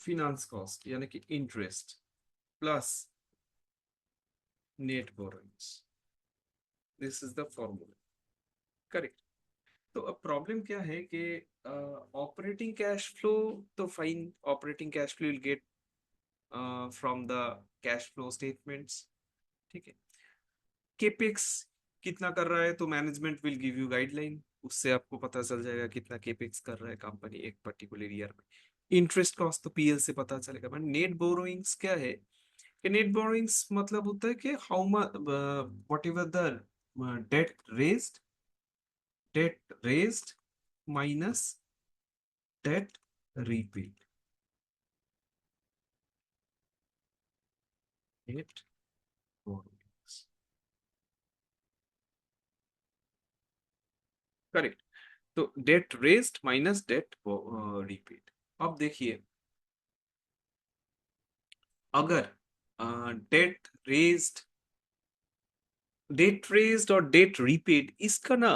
finance cost यानी कि interest plus net borrowings. This is the formula. Correct. तो अब प्रॉब्लम क्या है कि ऑपरेटिंग कैश फ्लो, तो fine, operating cash flow will get from the cash flow statements. ठीक है। केपेक्स कितना कर रहा है तो management will give you guideline, उससे आपको पता चल जाएगा कितना केपेक्स कर रहा है कंपनी एक पर्टिकुलर ईयर में। इंटरेस्ट कॉस्ट तो पीएल से पता चलेगा। बट नेट बोरोइंग्स क्या है कि नेट बोरोइंग्स मतलब होता है कि how much whatever the debt raised debt raised minus debt repaid. Net borrowings. Correct. तो debt raised minus debt repaid. अब देखिए, अगर डेट रेज्ड डेट रेज्ड और डेट रीपेड इसका ना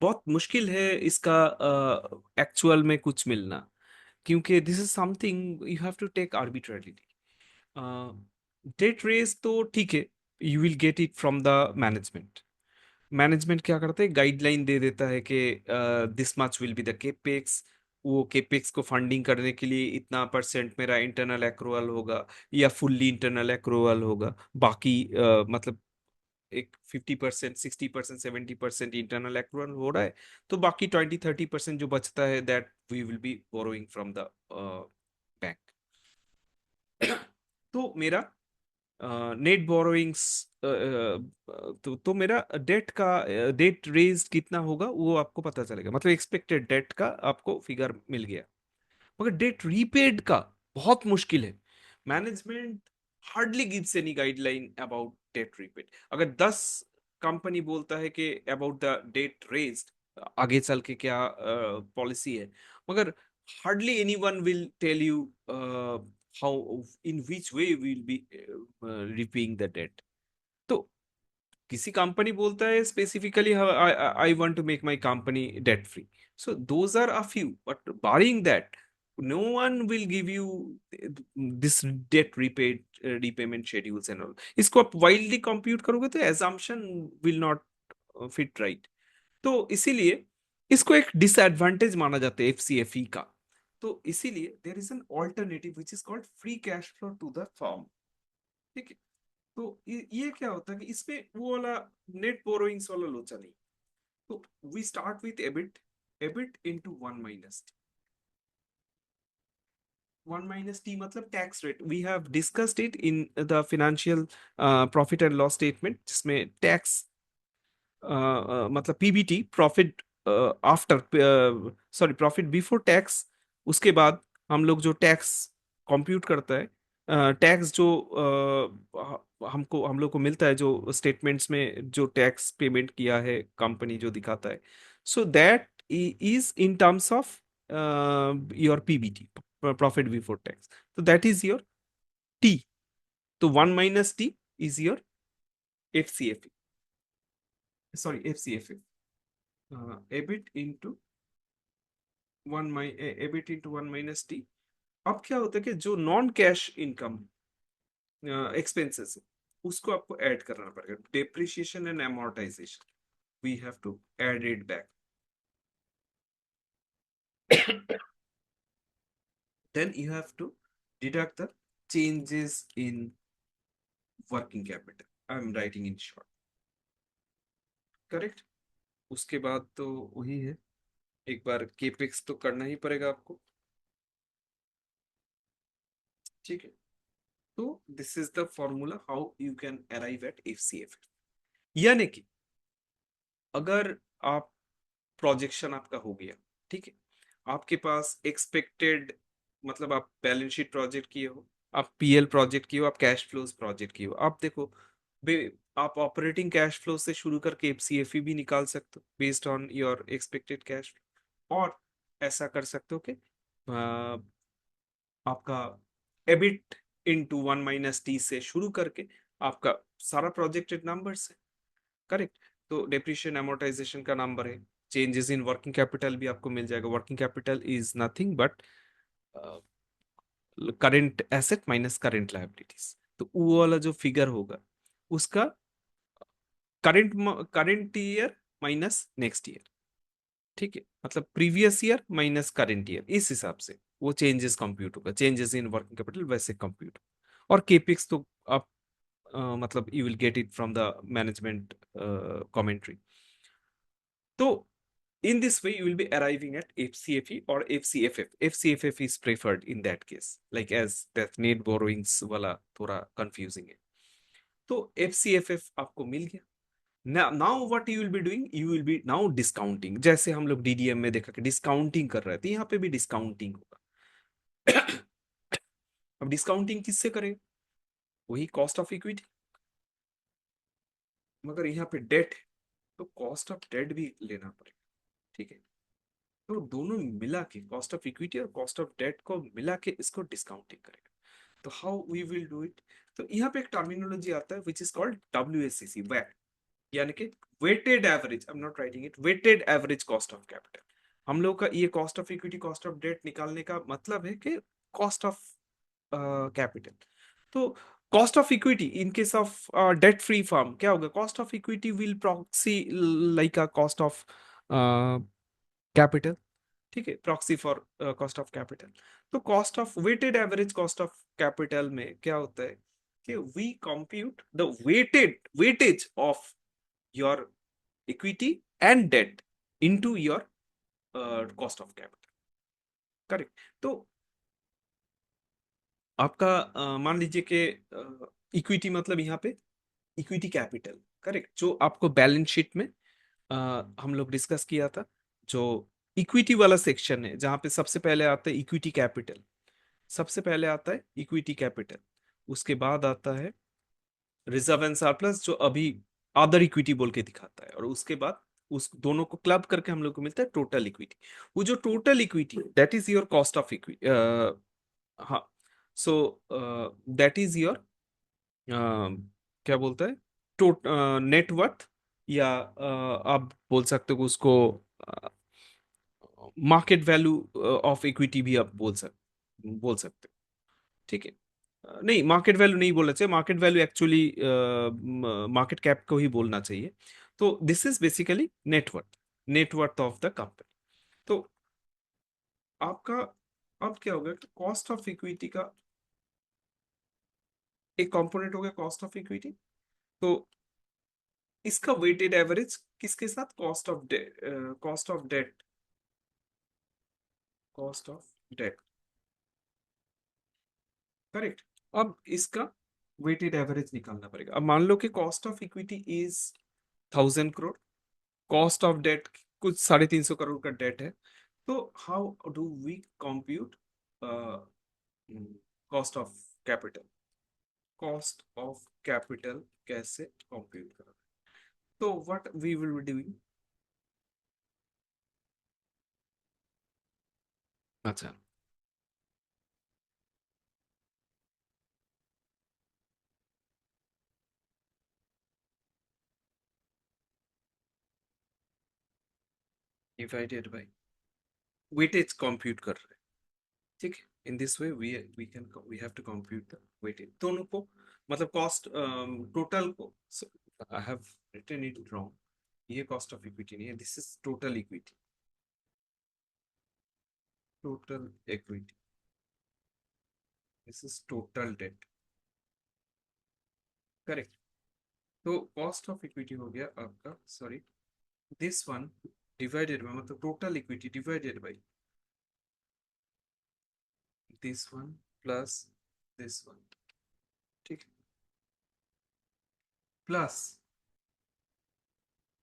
बहुत मुश्किल है इसका एक्चुअल में कुछ मिलना, क्योंकि this is something you have to take arbitrarily. Debt raise तो ठीक है, you will get it from the management. Management क्या करते हैं, गाइडलाइन दे देता है कि this much will be the capex, वो केपेक्स को फंडिंग करने के लिए इतना परसेंट मेरा इंटरनल एक्रूवल होगा या फुल्ली इंटरनल एक्रूवल होगा। बाकी मतलब एक 50%, 60%, 70% इंटरनल एक्रूवल हो रहा है, तो बाकी 20-30% जो बचता है that we will be borrowing from the bank. तो मेरा नेट बोरोइंग्स तो मेरा डेट रेज कितना होगा वो आपको पता चलेगा, मतलब एक्सपेक्टेड डेट का आपको फिगर मिल गया। मगर डेट रीपेड का बहुत मुश्किल है। Management hardly gives any guideline about debt repaid. अगर 10 कंपनी बोलता है कि अबाउट द डेट रेज्ड आगे चल के क्या पॉलिसी है, मगर hardly any one will tell you how in which way will be repaying the debt. तो किसी कंपनी बोलता है specifically I want to make my company debt free, so those are a few, but barring that no one will give you this debt repaid repayment schedules and all। इसको आप wildly compute करोगे तो assumption will not fit right। तो इसीलिए इसको एक disadvantage माना जाता है एफसीएफई का। तो इसीलिए there is an alternative which is called free cash flow to the firm. ठीक है। तो ये क्या होता है कि इसमें वो वाला नेट बोरोइंग्स वाला लोचा नहीं। तो we start with EBIT, EBIT into 1 - t मतलब tax rate. We have discussed it in the financial profit and loss statement, जिसमें टैक्स मतलब PBT, profit after, sorry profit before tax, उसके बाद हम लोग जो टैक्स कंप्यूट करता है, टैक्स जो हम लोग को मिलता है जो स्टेटमेंट्स में जो टैक्स पेमेंट किया है कंपनी जो दिखाता है, so that is in terms of your PBT, profit before tax. तो दैट इज योर टी। तो 1 - t is your FCF, sorry FCF, EBIT into EBIT into 1 - t। अब क्या होता है कि जो नॉन कैश इनकम एक्सपेंसेस है उसको आपको ऐड करना पड़ेगा, depreciation and amortization, we have to add it back. Then you have to deduct the changes in working capital, I am writing in short. Correct. उसके बाद तो वही है, एक बार केपेक्स तो करना ही पड़ेगा आपको। ठीक है। तो this is the formula how you can arrive at FCF. यानी कि अगर आप, प्रोजेक्शन आपका हो गया, ठीक है, आपके पास एक्सपेक्टेड, मतलब आप बैलेंस शीट प्रोजेक्ट किए हो, आप पीएल प्रोजेक्ट किए हो, आप कैश फ्लोज प्रोजेक्ट किए हो, आप देखो बे आप ऑपरेटिंग कैश फ्लो से शुरू करके एफसीएफई भी निकाल सकते हो based on your expected cash. और ऐसा कर सकते हो कि आपका एबिट इंटू 1 - टी से शुरू करके आपका सारा प्रोजेक्टेड नंबर्स है। करेक्ट। तो डेप्रिशिएशन amortization का नंबर है। चेंजेस इन वर्किंग कैपिटल भी आपको मिल जाएगा। Working capital is nothing but current asset minus current liabilities. तो वो वाला जो फिगर होगा उसका current current year minus next year. ठीक है, मतलब previous year minus current year, इस हिसाब से वो चेंजेस कंप्यूट होगा। चेंजेस इन वर्किंग कैपिटल वैसे कंप्यूट। और केपिक्स तो आप मतलब you will get it from the management commentary. तो in this way you will be arriving at FCFE or FCFF. FCFF is preferred in that case, like as that net borrowings वाला थोड़ा confusing है। तो FCFF आपको मिल गया। now what you will be doing, you will be now discounting, जैसे हम लोग DDM में देखा कि डिस्काउंटिंग कर रहे थे, यहाँ पे भी डिस्काउंटिंग होगा। अब डिस्काउंटिंग किससे करें? वही कॉस्ट ऑफ इक्विटी। मगर यहाँ पे डेट है, तो कॉस्ट ऑफ डेट भी लेना पड़ेगा। ठीक है। तो दोनों मिला के, कॉस्ट ऑफ इक्विटी और कॉस्ट ऑफ डेट को मिला के इसको डिस्काउंटिंग करेगा। तो how we will do it? तो यहाँ पे एक टर्मिनोलॉजी आता है विच इज कॉल्ड WACC, वैट, यानी कि weighted average, I am not writing it, weighted average cost of capital. हम लोग का ये cost of equity cost of debt निकालने का मतलब है कि कॉस्ट ऑफ कैपिटल। तो cost of equity in case of debt free firm क्या होगा? Cost of equity will proxy like a cost of capital. ठीक है, proxy for cost of capital. तो cost of weighted average cost of capital में क्या होता है कि we compute the weightage of your equity and debt into your cost of capital. Correct. तो आपका मान लीजिए कि इक्विटी मतलब यहाँ पे इक्विटी कैपिटल। करेक्ट। जो आपको बैलेंस शीट में हम लोग डिस्कस किया था, जो इक्विटी वाला सेक्शन है जहां पे सबसे पहले आता है इक्विटी कैपिटल। सबसे पहले आता है इक्विटी कैपिटल, उसके बाद आता है रिजर्व एंड सरप्लस, जो अभी अदर इक्विटी बोल के दिखाता है, और उसके बाद उस दोनों को क्लब करके हम लोग को मिलता है टोटल इक्विटी। वो जो total equity that is your cost of equity. हाँ। सो दैट इज योर क्या बोलता है, टोट नेटवर्थ, या आप बोल सकते हो उसको मार्केट वैल्यू ऑफ इक्विटी भी आप बोल सकते हो। ठीक है। नहीं, मार्केट वैल्यू नहीं बोलना चाहिए, market value actually market cap को ही बोलना चाहिए। तो this is basically net worth, net worth of the company. तो आपका अब क्या होगा कि कॉस्ट ऑफ इक्विटी का एक कंपोनेंट हो गया कॉस्ट ऑफ इक्विटी। तो इसका वेटेड एवरेज किसके साथ? Cost of debt, cost of debt. Correct. अब इसका वेटेड एवरेज निकालना पड़ेगा। अब मान लो कि cost of equity is 1000 crore, cost of debt कुछ 350 करोड़ का डेट है। तो how do we compute cost of capital? Cost of capital कैसे कंप्यूट करें? तो what we will be doing. अच्छा, डिवाइडेड बाय वेटेज कंप्यूट कर रहे हैं। ठीक है। In this way we have to compute the weightage दोनों को, मतलब कॉस्ट टोटल को। I have written it wrong, ये कॉस्ट ऑफ इक्विटी नहीं है, this is total equity, total equity, this is total debt. Correct. तो कॉस्ट ऑफ इक्विटी हो गया आपका, sorry, this one divided by, मतलब total equity divided by this one plus this one, ठीक है, plus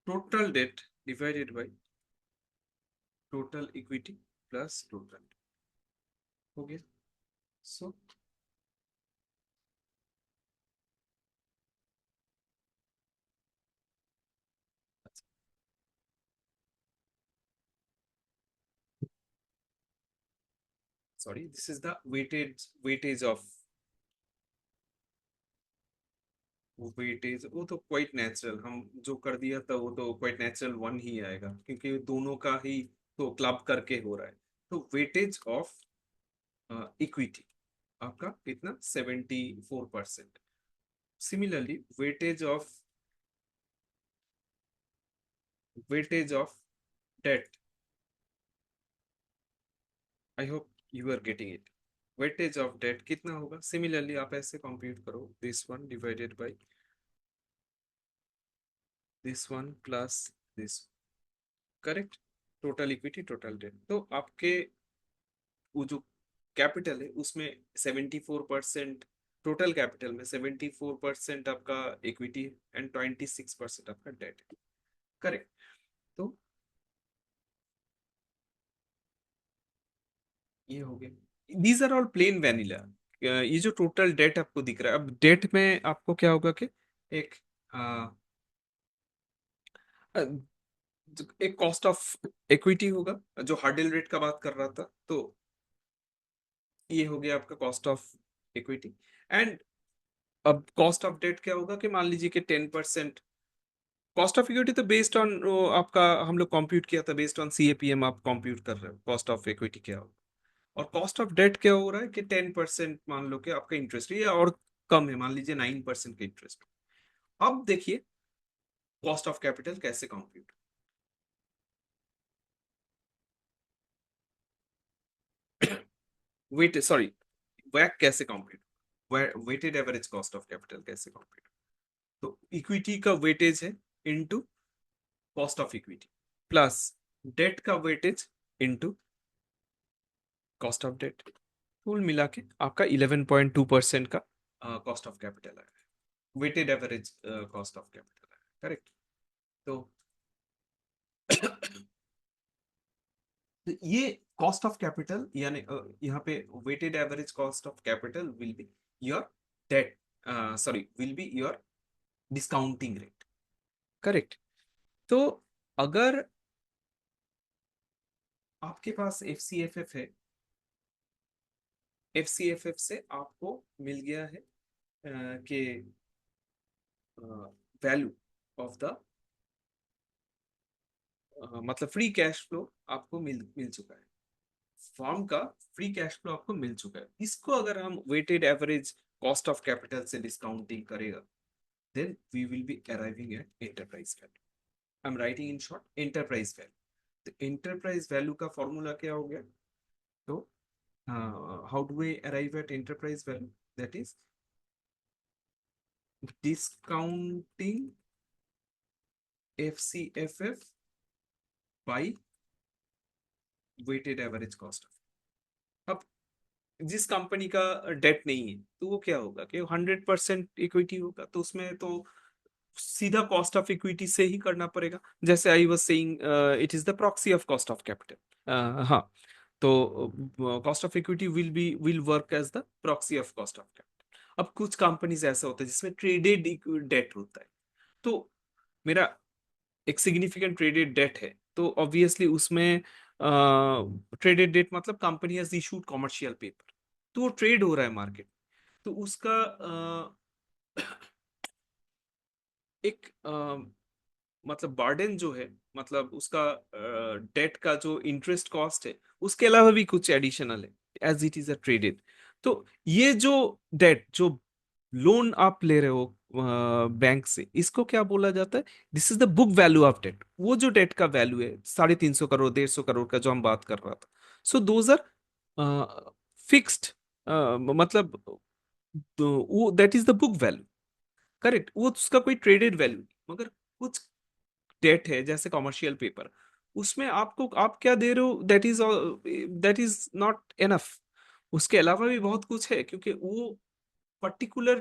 total debt divided by total equity plus total, हो गया। So sorry, this is the weightage of, weightage वो तो quite natural, हम जो कर दिया था वो तो क्वाइट नेचुरल वन ही आएगा, क्योंकि दोनों का ही तो क्लब करके हो रहा है। तो वेटेज ऑफ इक्विटी आपका कितना, 74%। Similarly weightage of debt, I hope you are getting it. Weightage of debt कितना होगा, सिमिलरली आप ऐसे कंप्यूट करो, this one divided by this one plus this, correct, total equity total debt. तो आपके वो जो कैपिटल है उसमें 74%, टोटल कैपिटल में 74% आपका इक्विटी है एंड 26% आपका डेट है, करेक्ट। तो ये हो गया, these are all plain vanilla. ये जो टोटल डेट आपको दिख रहा है, अब डेट में आपको क्या होगा कि एक अ, अ, एक कॉस्ट ऑफ इक्विटी होगा, जो हार्डल रेट का बात कर रहा था, तो ये हो गया आपका कॉस्ट ऑफ इक्विटी। एंड अब कॉस्ट ऑफ डेट क्या होगा कि मान लीजिए कि 10%, कॉस्ट ऑफ इक्विटी तो बेस्ड ऑन आपका, हम लोग कंप्यूट किया था बेस्ड ऑन सीएपीएम, आप कंप्यूट कर रहे हो कॉस्ट ऑफ इक्विटी क्या हो। और कॉस्ट ऑफ डेट क्या हो रहा है कि 10% मान लो कि आपका इंटरेस्ट है, या और कम है, मान लीजिए 9% का इंटरेस्ट। अब देखिए कॉस्ट ऑफ कैपिटल कैसे कंप्यूट, वेट सॉरी, वैक कैसे compute, weighted average cost of capital कैसे कंप्यूट। तो इक्विटी का वेटेज है into cost of equity, plus debt का weightage into cost of debt, कुल मिला के आपका 11.2% का कॉस्ट ऑफ कैपिटल है, weighted average cost of capital है, करेक्ट। तो ये कॉस्ट ऑफ कैपिटल यानी यहाँ पे weighted average cost of capital will be your debt, sorry will be your discounting rate, correct. तो अगर आपके पास एफ सी एफ एफ है, एफ सी एफ एफ से आपको मिल गया है कि वैल्यू ऑफ द, मतलब फ्री कैश फ्लो आपको मिल मिल चुका है, फॉर्म का फ्री कैश फ्लो आपको मिल चुका है। इसको अगर हम weighted average cost of capital से डिस्काउंटिंग करेगा, then we will be arriving at enterprise value. I am writing in short enterprise value. तो एंटरप्राइज वैल्यू का फॉर्मूला क्या हो गया, तो how do we arrive at enterprise value, that is discounting F C F F by weighted average cost. अब जिस company का date नहीं है तो वो क्या होगा कि 100% इक्विटी होगा, तो उसमें तो सीधा कॉस्ट ऑफ इक्विटी से ही करना पड़ेगा, जैसे I was saying it is the proxy of cost of capital. हाँ, तो cost of equity will work as the proxy of cost of capital. अब कुछ कंपनीज ऐसा होता है जिसमें ट्रेडेड डेट होता है, तो मेरा एक सिग्निफिकेंट ट्रेडेड डेट है, तो ऑब्वियसली उसमें ट्रेडेड डेट मतलब company has issued commercial paper, तो वो ट्रेड हो रहा है मार्केट, तो उसका एक मतलब बर्डन जो है, मतलब उसका डेट का जो इंटरेस्ट कॉस्ट है उसके अलावा भी कुछ एडिशनल है, as it is a traded. तो ये जो डेट, जो लोन आप ले रहे हो बैंक से, इसको क्या बोला जाता है, this is the book value of debt. वो जो डेट का वैल्यू है 350 करोड़ 150 करोड़ का जो हम बात कर रहा था, सो दोज आर फिक्स्ड, मतलब तो वो that is the book value, correct, वो उसका कोई ट्रेडेड वैल्यू नहीं, मगर कुछ डेट है जैसे कमर्शियल पेपर, उसमें आपको आप क्या दे रहे हो, दैट इज नॉट एनफ। उसके अलावा भी बहुत कुछ है, क्योंकि वो पर्टिकुलर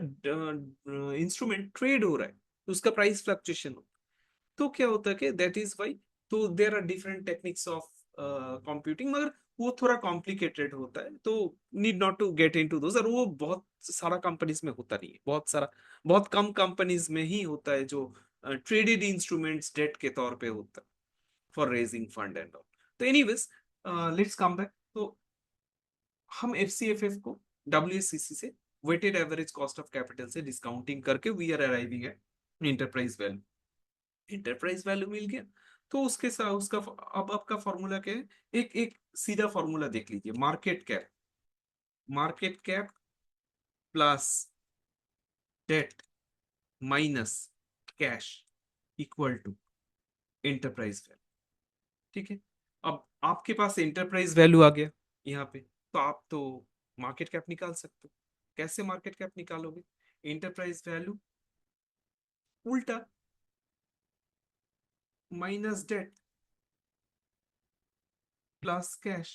इंस्ट्रूमेंट ट्रेड हो रहा है, तो उसका प्राइस फ्लक्चुएशन हो, तो क्या होता है कि दैट इज वाई, तो there are different techniques of computing, मगर वो थोड़ा कॉम्प्लिकेटेड होता है, तो need not to get into those. और वो बहुत सारा कंपनीज में होता नहीं है, बहुत कम कंपनीज में ही होता है जो ट्रेडेड इंस्ट्रूमेंट्स डेट के तौर पे होता है for raising fund and all. तो एनीवेज, लेट्स कम बैक। तो हम एफसीएफएफ को डब्ल्यूएससीसी से, weighted average cost of capital से डिस्काउंटिंग करके we are arriving at enterprise value. Enterprise value मिल गया, तो उसके साथ उसका अब आपका फॉर्मूला क्या है? एक एक सीधा फॉर्मूला देख लीजिए, market cap plus debt minus cash equal to enterprise value. ठीक है, अब आपके पास एंटरप्राइज वैल्यू आ गया यहाँ पे, तो आप तो मार्केट कैप निकाल सकते हो। कैसे मार्केट कैप निकालोगे? एंटरप्राइज वैल्यू उल्टा माइनस डेट प्लस कैश,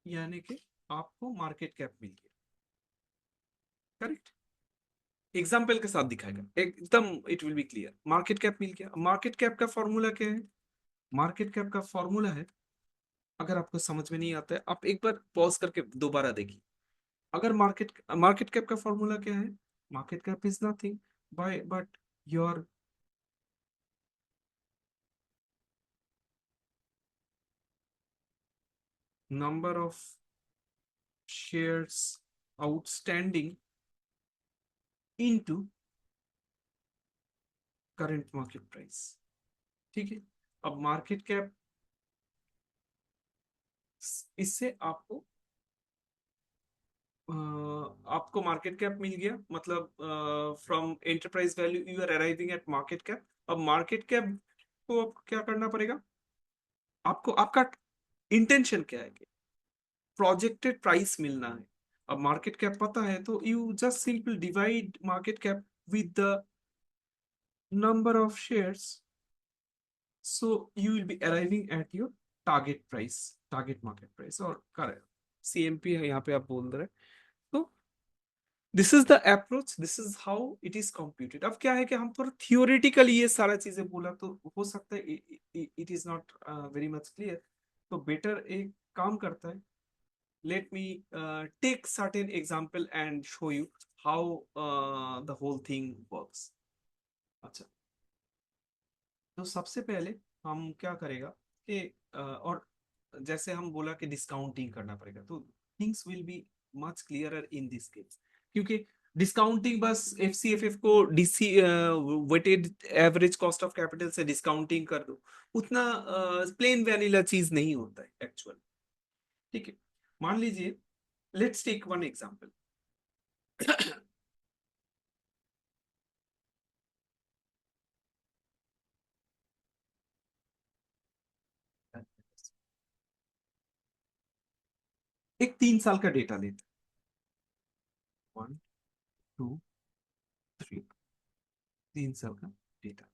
यानी कि आपको मार्केट कैप मिल गया। करेक्ट? एग्जाम्पल के साथ दिखाएगा, एकदम it will be clear. Market cap मिल गया। मार्केट कैप का फॉर्मूला क्या है? मार्केट कैप का फॉर्मूला है, अगर आपको समझ में नहीं आता है, आप एक बार पॉज करके दोबारा देखिए। अगर मार्केट मार्केट कैप का फॉर्मूला क्या है? Market cap is nothing by but your number of shares outstanding into current market price. ठीक है, अब मार्केट कैप, इससे आपको मार्केट कैप मिल गया, मतलब from enterprise value you are arriving at market cap. अब मार्केट कैप को अब क्या करना पड़ेगा आपको? आपका इंटेंशन क्या है? प्रोजेक्टेड प्राइस मिलना है। अब मार्केट कैप पता है, तो you just simple divide market cap with the number of shares, so you will be arriving at your target price, target market price, और करेक्ट सीएमपी है यहाँ पे आप बोल रहे हैं। तो this is the approach, this is how it is computed. अब क्या है कि हम थोड़ा थियोरेटिकली ये सारा चीजें बोला, तो हो सकता है it is not very much clear, तो बेटर एक काम करता है, let me take certain example and show you how the whole thing works। अच्छा, तो सबसे पहले हम क्या करेगा कि और जैसे हम बोला कि डिस्काउंटिंग करना पड़ेगा, तो things will be much clearer in this case, क्योंकि डिस्काउंटिंग बस एफसीएफएफ को DC weighted average cost of capital से डिस्काउंटिंग कर दो, उतना प्लेन वैनिला चीज नहीं होता है एक्चुअल। ठीक है, मान लीजिए, लेट्स टेक वन एग्जांपल। एक 3 साल का डेटा लेते हैं, 1 2 3, 3 साल का डेटा।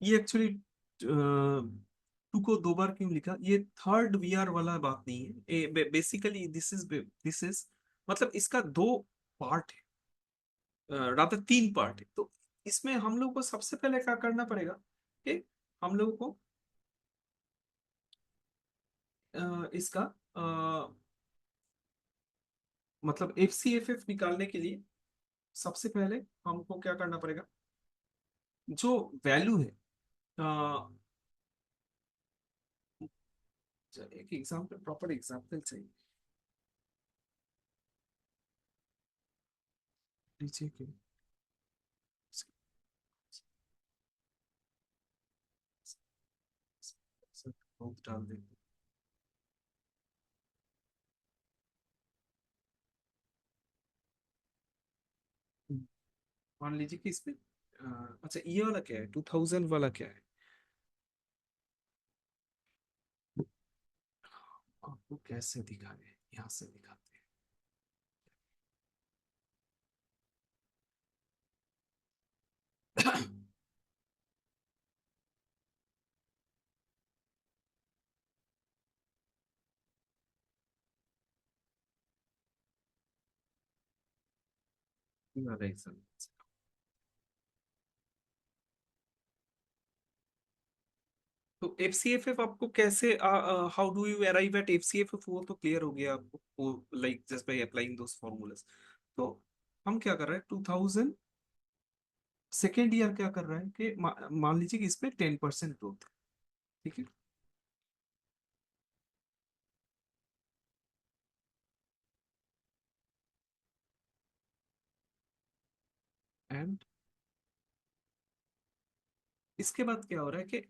ये एक्चुअली टू को 2 बार क्यों लिखा, ये थर्ड वीआर वाला बात नहीं है, बेसिकली दिस इज मतलब इसका 2 पार्ट है, रादर 3 पार्ट है। तो इसमें हम लोग को सबसे पहले क्या करना पड़ेगा कि हम लोग को इसका मतलब एफ सी एफ एफ निकालने के लिए सबसे पहले हमको क्या करना पड़ेगा, जो वैल्यू है, एक एग्जाम्पल, प्रॉपर एग्जाम्पल चाहिए। नीचे के बहुत डाल देते हैं। मान लीजिए कि इसमें अच्छा, ये वाला क्या है, 2000 वाला क्या है? आपको कैसे दिखाए, यहाँ से दिखाते हैं। Horizon। तो एफसीएफएफ आपको कैसे, how do you arrive at FCFF, वो तो क्लियर हो गया आपको, वो like just by applying those formulas. तो हम क्या कर रहे हैं, 2000 सेकेंड ईयर क्या कर रहा है कि मान लीजिए कि इसमें 10% ग्रोथ है, ठीक है। एंड इसके बाद क्या हो रहा है कि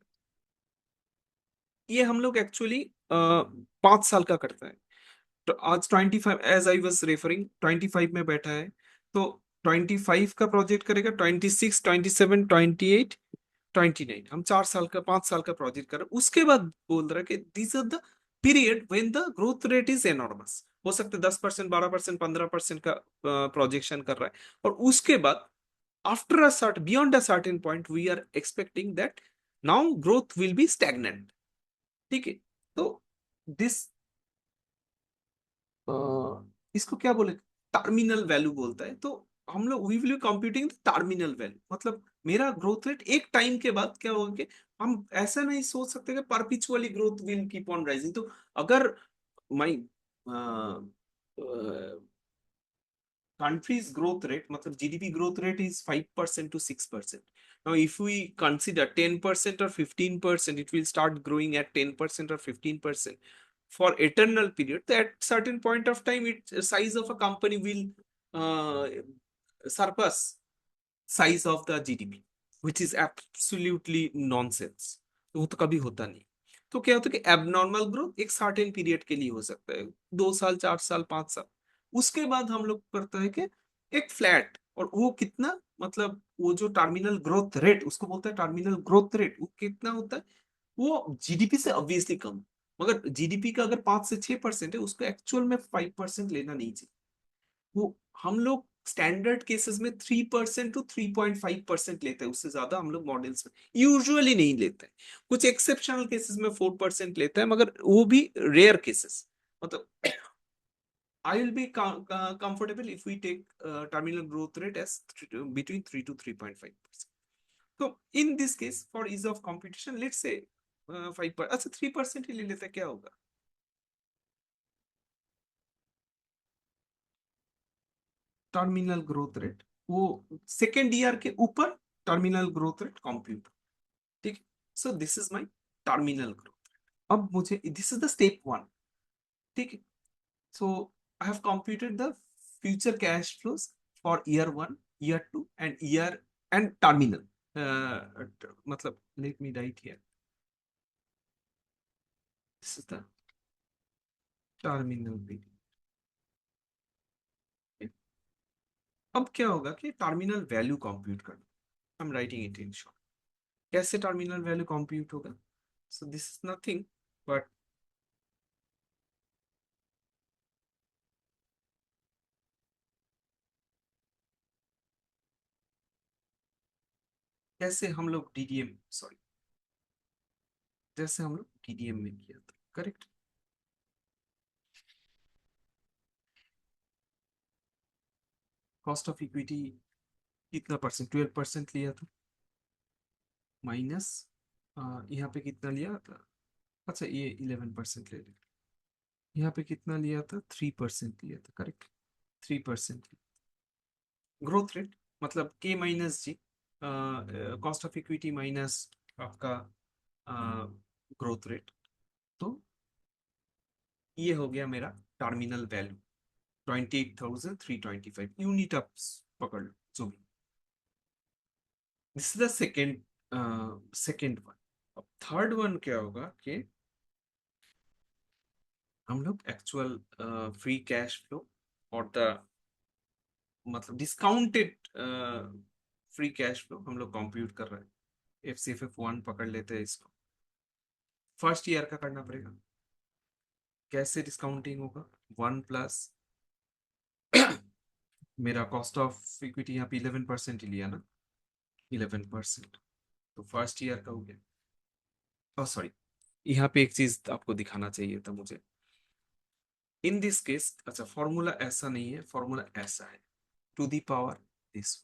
ये हम लोग एक्चुअली 5 साल का करता है। तो आज 25, एज आई वॉज रेफरिंग, 25 में बैठा है, तो 25 का प्रोजेक्ट करेगा, 26, 27, 28, 29, हम 4 साल का, 5 साल का प्रोजेक्ट कर रहे हैं। उसके बाद बोल रहा है कि this are the period when the growth rate is enormous. हो सकता है 10%, 12%, 15% का प्रोजेक्शन कर रहा है। और उसके बाद after a cert beyond a certain point we are expecting that now growth will be stagnant, ठीक है। तो दिस, इसको क्या बोले, टर्मिनल वैल्यू बोलता है। तो हम लोग we will be computing terminal value, मतलब मेरा ग्रोथ रेट एक टाइम के बाद क्या होगा कि हम ऐसा नहीं सोच सकते कि perpetually growth will keep on rising. तो अगर माई country's growth rate, मतलब GDP growth rate is 5% to 6%. Now, if we consider 10% or 15%, it will start growing at 10% or 15% for eternal period. At certain point of time, it size of a company will surpass size of the GDP, which is absolutely nonsense. तो वो तो कभी होता नहीं। तो क्या होता है कि एबनॉर्मल ग्रोथ एक सर्टेन पीरियड के लिए हो सकता है, 2 साल, 4 साल, 5 साल। उसके बाद हम लोग करता है कि एक फ्लैट, और वो कितना, मतलब वो जो टर्मिनल ग्रोथ रेट उसको बोलता है, टर्मिनल ग्रोथ रेट वो कितना होता है, वो जीडीपी से ऑब्वियसली कम। मगर जीडीपी का अगर 5 से 6% है, उसको एक्चुअल में 5% लेना नहीं चाहिए। वो हम लोग स्टैंडर्ड केसेस में 3% to 3.5% लेते हैं, उससे ज्यादा हम लोग मॉडल्स में यूजुअली नहीं लेते हैं। कुछ एक्सेप्शनल केसेस में 4% लेते हैं, मगर वो भी रेयर केसेस। मतलब I will be comfortable if we take terminal growth rate as between 3 to 3.5%. So in this case, for ease of computation, let's say 5%, अच्छा 3% ही ले लेते हैं, क्या होगा। टर्मिनल ग्रोथ रेट, वो सेकेंड ईयर के ऊपर टर्मिनल ग्रोथ रेट कंप्यूट, ठीक है। So this is my terminal growth. अब मुझे, दिस इज द स्टेप 1, ठीक है। So I have computed the future cash flows for year 1, year 2 and year and terminal, मतलब let me write here, this is the terminal period. अब क्या होगा कि terminal value compute करना, I am writing it in short. कैसे terminal value compute होगा, सो this is nothing but, कैसे हम लोग डीडीएम, सॉरी, जैसे हम लोग डीडीएम में किया था, करेक्ट। कॉस्ट ऑफ इक्विटी कितना परसेंट, 12% लिया था, माइनस यहाँ पे कितना लिया था, अच्छा ये 11% ले लिया, यहाँ पे कितना लिया था, 3% लिया था, करेक्ट। 3% ग्रोथ रेट, मतलब के minus G, cost of equity minus आपका ग्रोथ रेट। तो ये हो गया मेरा टर्मिनल वैल्यू, 28,325 यूनिट, आप पकड़ लो जो भी। This is the second one. अब थर्ड वन क्या होगा कि हम लोग एक्चुअल फ्री कैश फ्लो और द, मतलब डिस्काउंटेड फ्री कैश फ्लो हम लोग कंप्यूट कर रहे हैं। एफसीएफएफ 1 पकड़ लेते हैं इसको, फर्स्ट ईयर का करना पड़ेगा। कैसे डिस्काउंटिंग होगा, 1 प्लस मेरा कॉस्ट ऑफ इक्विटी यहाँ पे 11% ही लिया ना, 11%, तो फर्स्ट ईयर का हो गया। ओ सॉरी, यहाँ पे एक चीज आपको दिखाना चाहिए था मुझे, इन दिस केस, अच्छा फॉर्मूला ऐसा नहीं है, फॉर्मूला ऐसा है, to the power this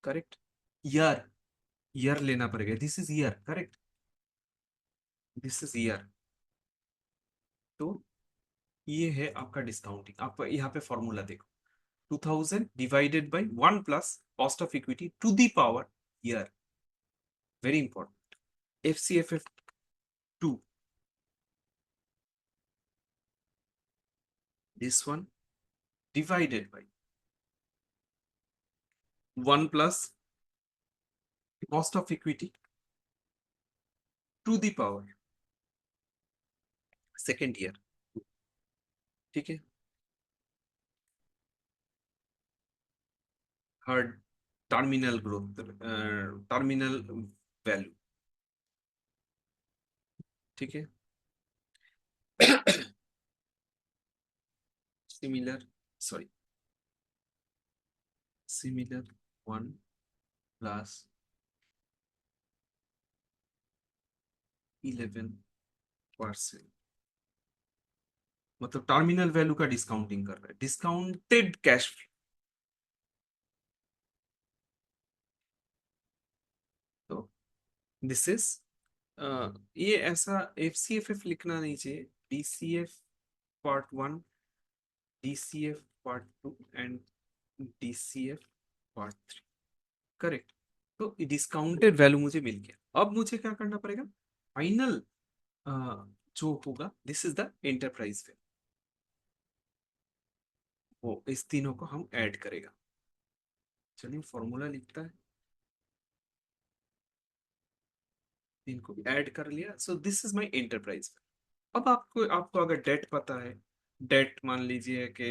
correct. Year, year लेना पड़ेगा, this is year, correct, this is year. तो ये है आपका डिस्काउंटिंग। आप यहाँ पे फॉर्मूला देखो, 2000 divided by 1 plus cost of equity to the power year, very important. F C F F 2, this one divided by 1 plus cost of equity to the power second year, ठीक है। हर terminal growth, terminal value, ठीक है। Similar, sorry, similar 1 plus 11%, मतलब terminal value का discounting कर रहा है, discounted cash flow. तो दिस इज, ये ऐसा एफ सी एफ एफ लिखना नहीं चाहिए, DCF part 1, DCF part 2 and DCF part 3, correct. तो डिस्काउंटेड वैल्यू मुझे मिल गया। अब मुझे क्या करना पड़ेगा, फाइनल जो होगा, this is the enterprise value, वो इस तीनों को हम ऐड करेगा। चलिए फॉर्मूला लिखता है, इनको ऐड कर लिया, सो this is my enterprise value. अब आपको आपको अगर डेट पता है, डेट मान लीजिए कि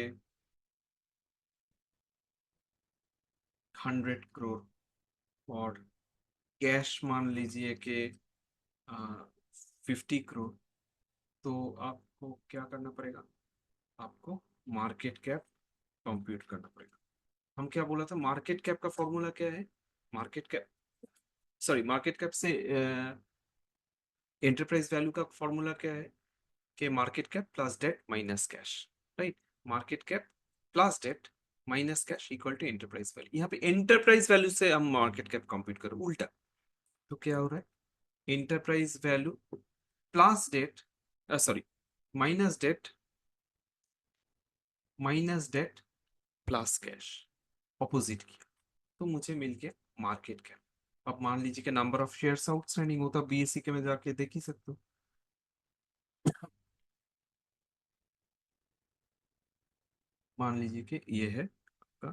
100 करोड़, और कैश मान लीजिए कि 50 करोड़, तो आपको क्या करना पड़ेगा, आपको मार्केट कैप कंप्यूट करना पड़ेगा। हम क्या बोला था, मार्केट कैप का फॉर्मूला क्या है, market cap, sorry, market cap से एंटरप्राइज वैल्यू का फॉर्मूला क्या है, कि market cap plus debt minus cash, right. Market cap plus debt minus cash equal to enterprise value. यहाँ पे एंटरप्राइज वैल्यू से हम मार्केट कैप कंप्यूट करो, उल्टा। तो क्या हो रहा है, enterprise value plus debt, sorry, minus debt, minus debt plus cash, opposite किया, तो मुझे मिल गया मार्केट कैप। अब मान लीजिए कि नंबर ऑफ शेयर्स आउटस्टैंडिंग होता, बीएससी के में जाके देख ही सकते हो। मान लीजिए कि ये है आपका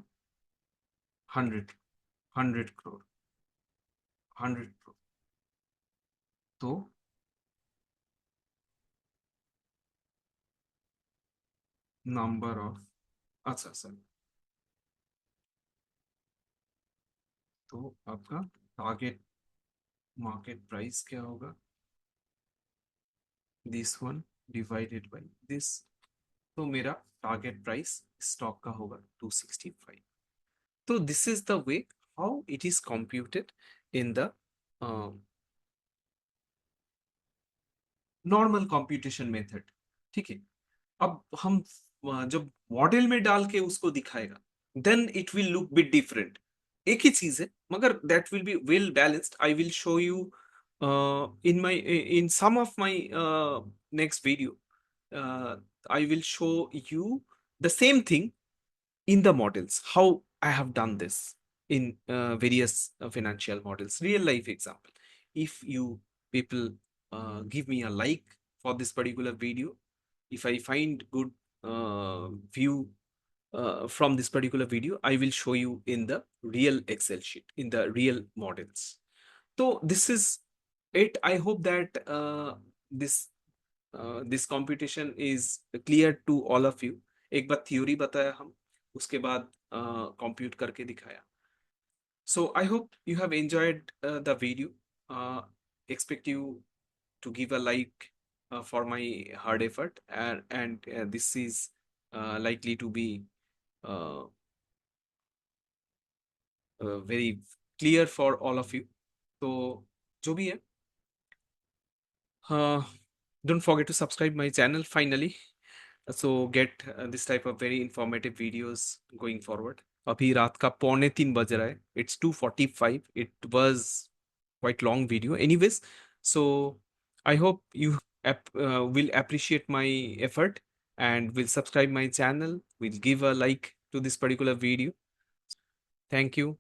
100 करोड़, 100 करोड़, तो नंबर ऑफ, अच्छा सर, तो आपका टारगेट मार्केट प्राइस क्या होगा, this one divided by this, तो मेरा टारगेट प्राइस स्टॉक का होगा 265। तो this is the way how it is computed in the normal computation method, ठीक है। अब हम जब मॉडल में डाल के उसको दिखाएगा, then it will look bit different. एक ही चीज है, मगर that will be well balanced. I will show you in my, in some of my next video, I will show you the same thing in the models, how I have done this in various financial models, real life example. If you people give me a like for this particular video, if I find good view from this particular video, I will show you in the real Excel sheet, in the real models. So this is it. I hope that this this computation is clear to all of you. एक बार theory बताया हम, उसके बाद compute करके दिखाया। So I hope you have enjoyed the video. Expect you to give a like for my hard effort, and this is likely to be uh, very clear for all of you. तो जो भी है, don't forget to subscribe my channel finally, so get this type of very informative videos going forward. अभी रात का 2:45 बज रहा है. It's 2:45. It was quite long video. Anyways, so I hope you will appreciate my effort and will subscribe my channel. Will give a like to this particular video. Thank you.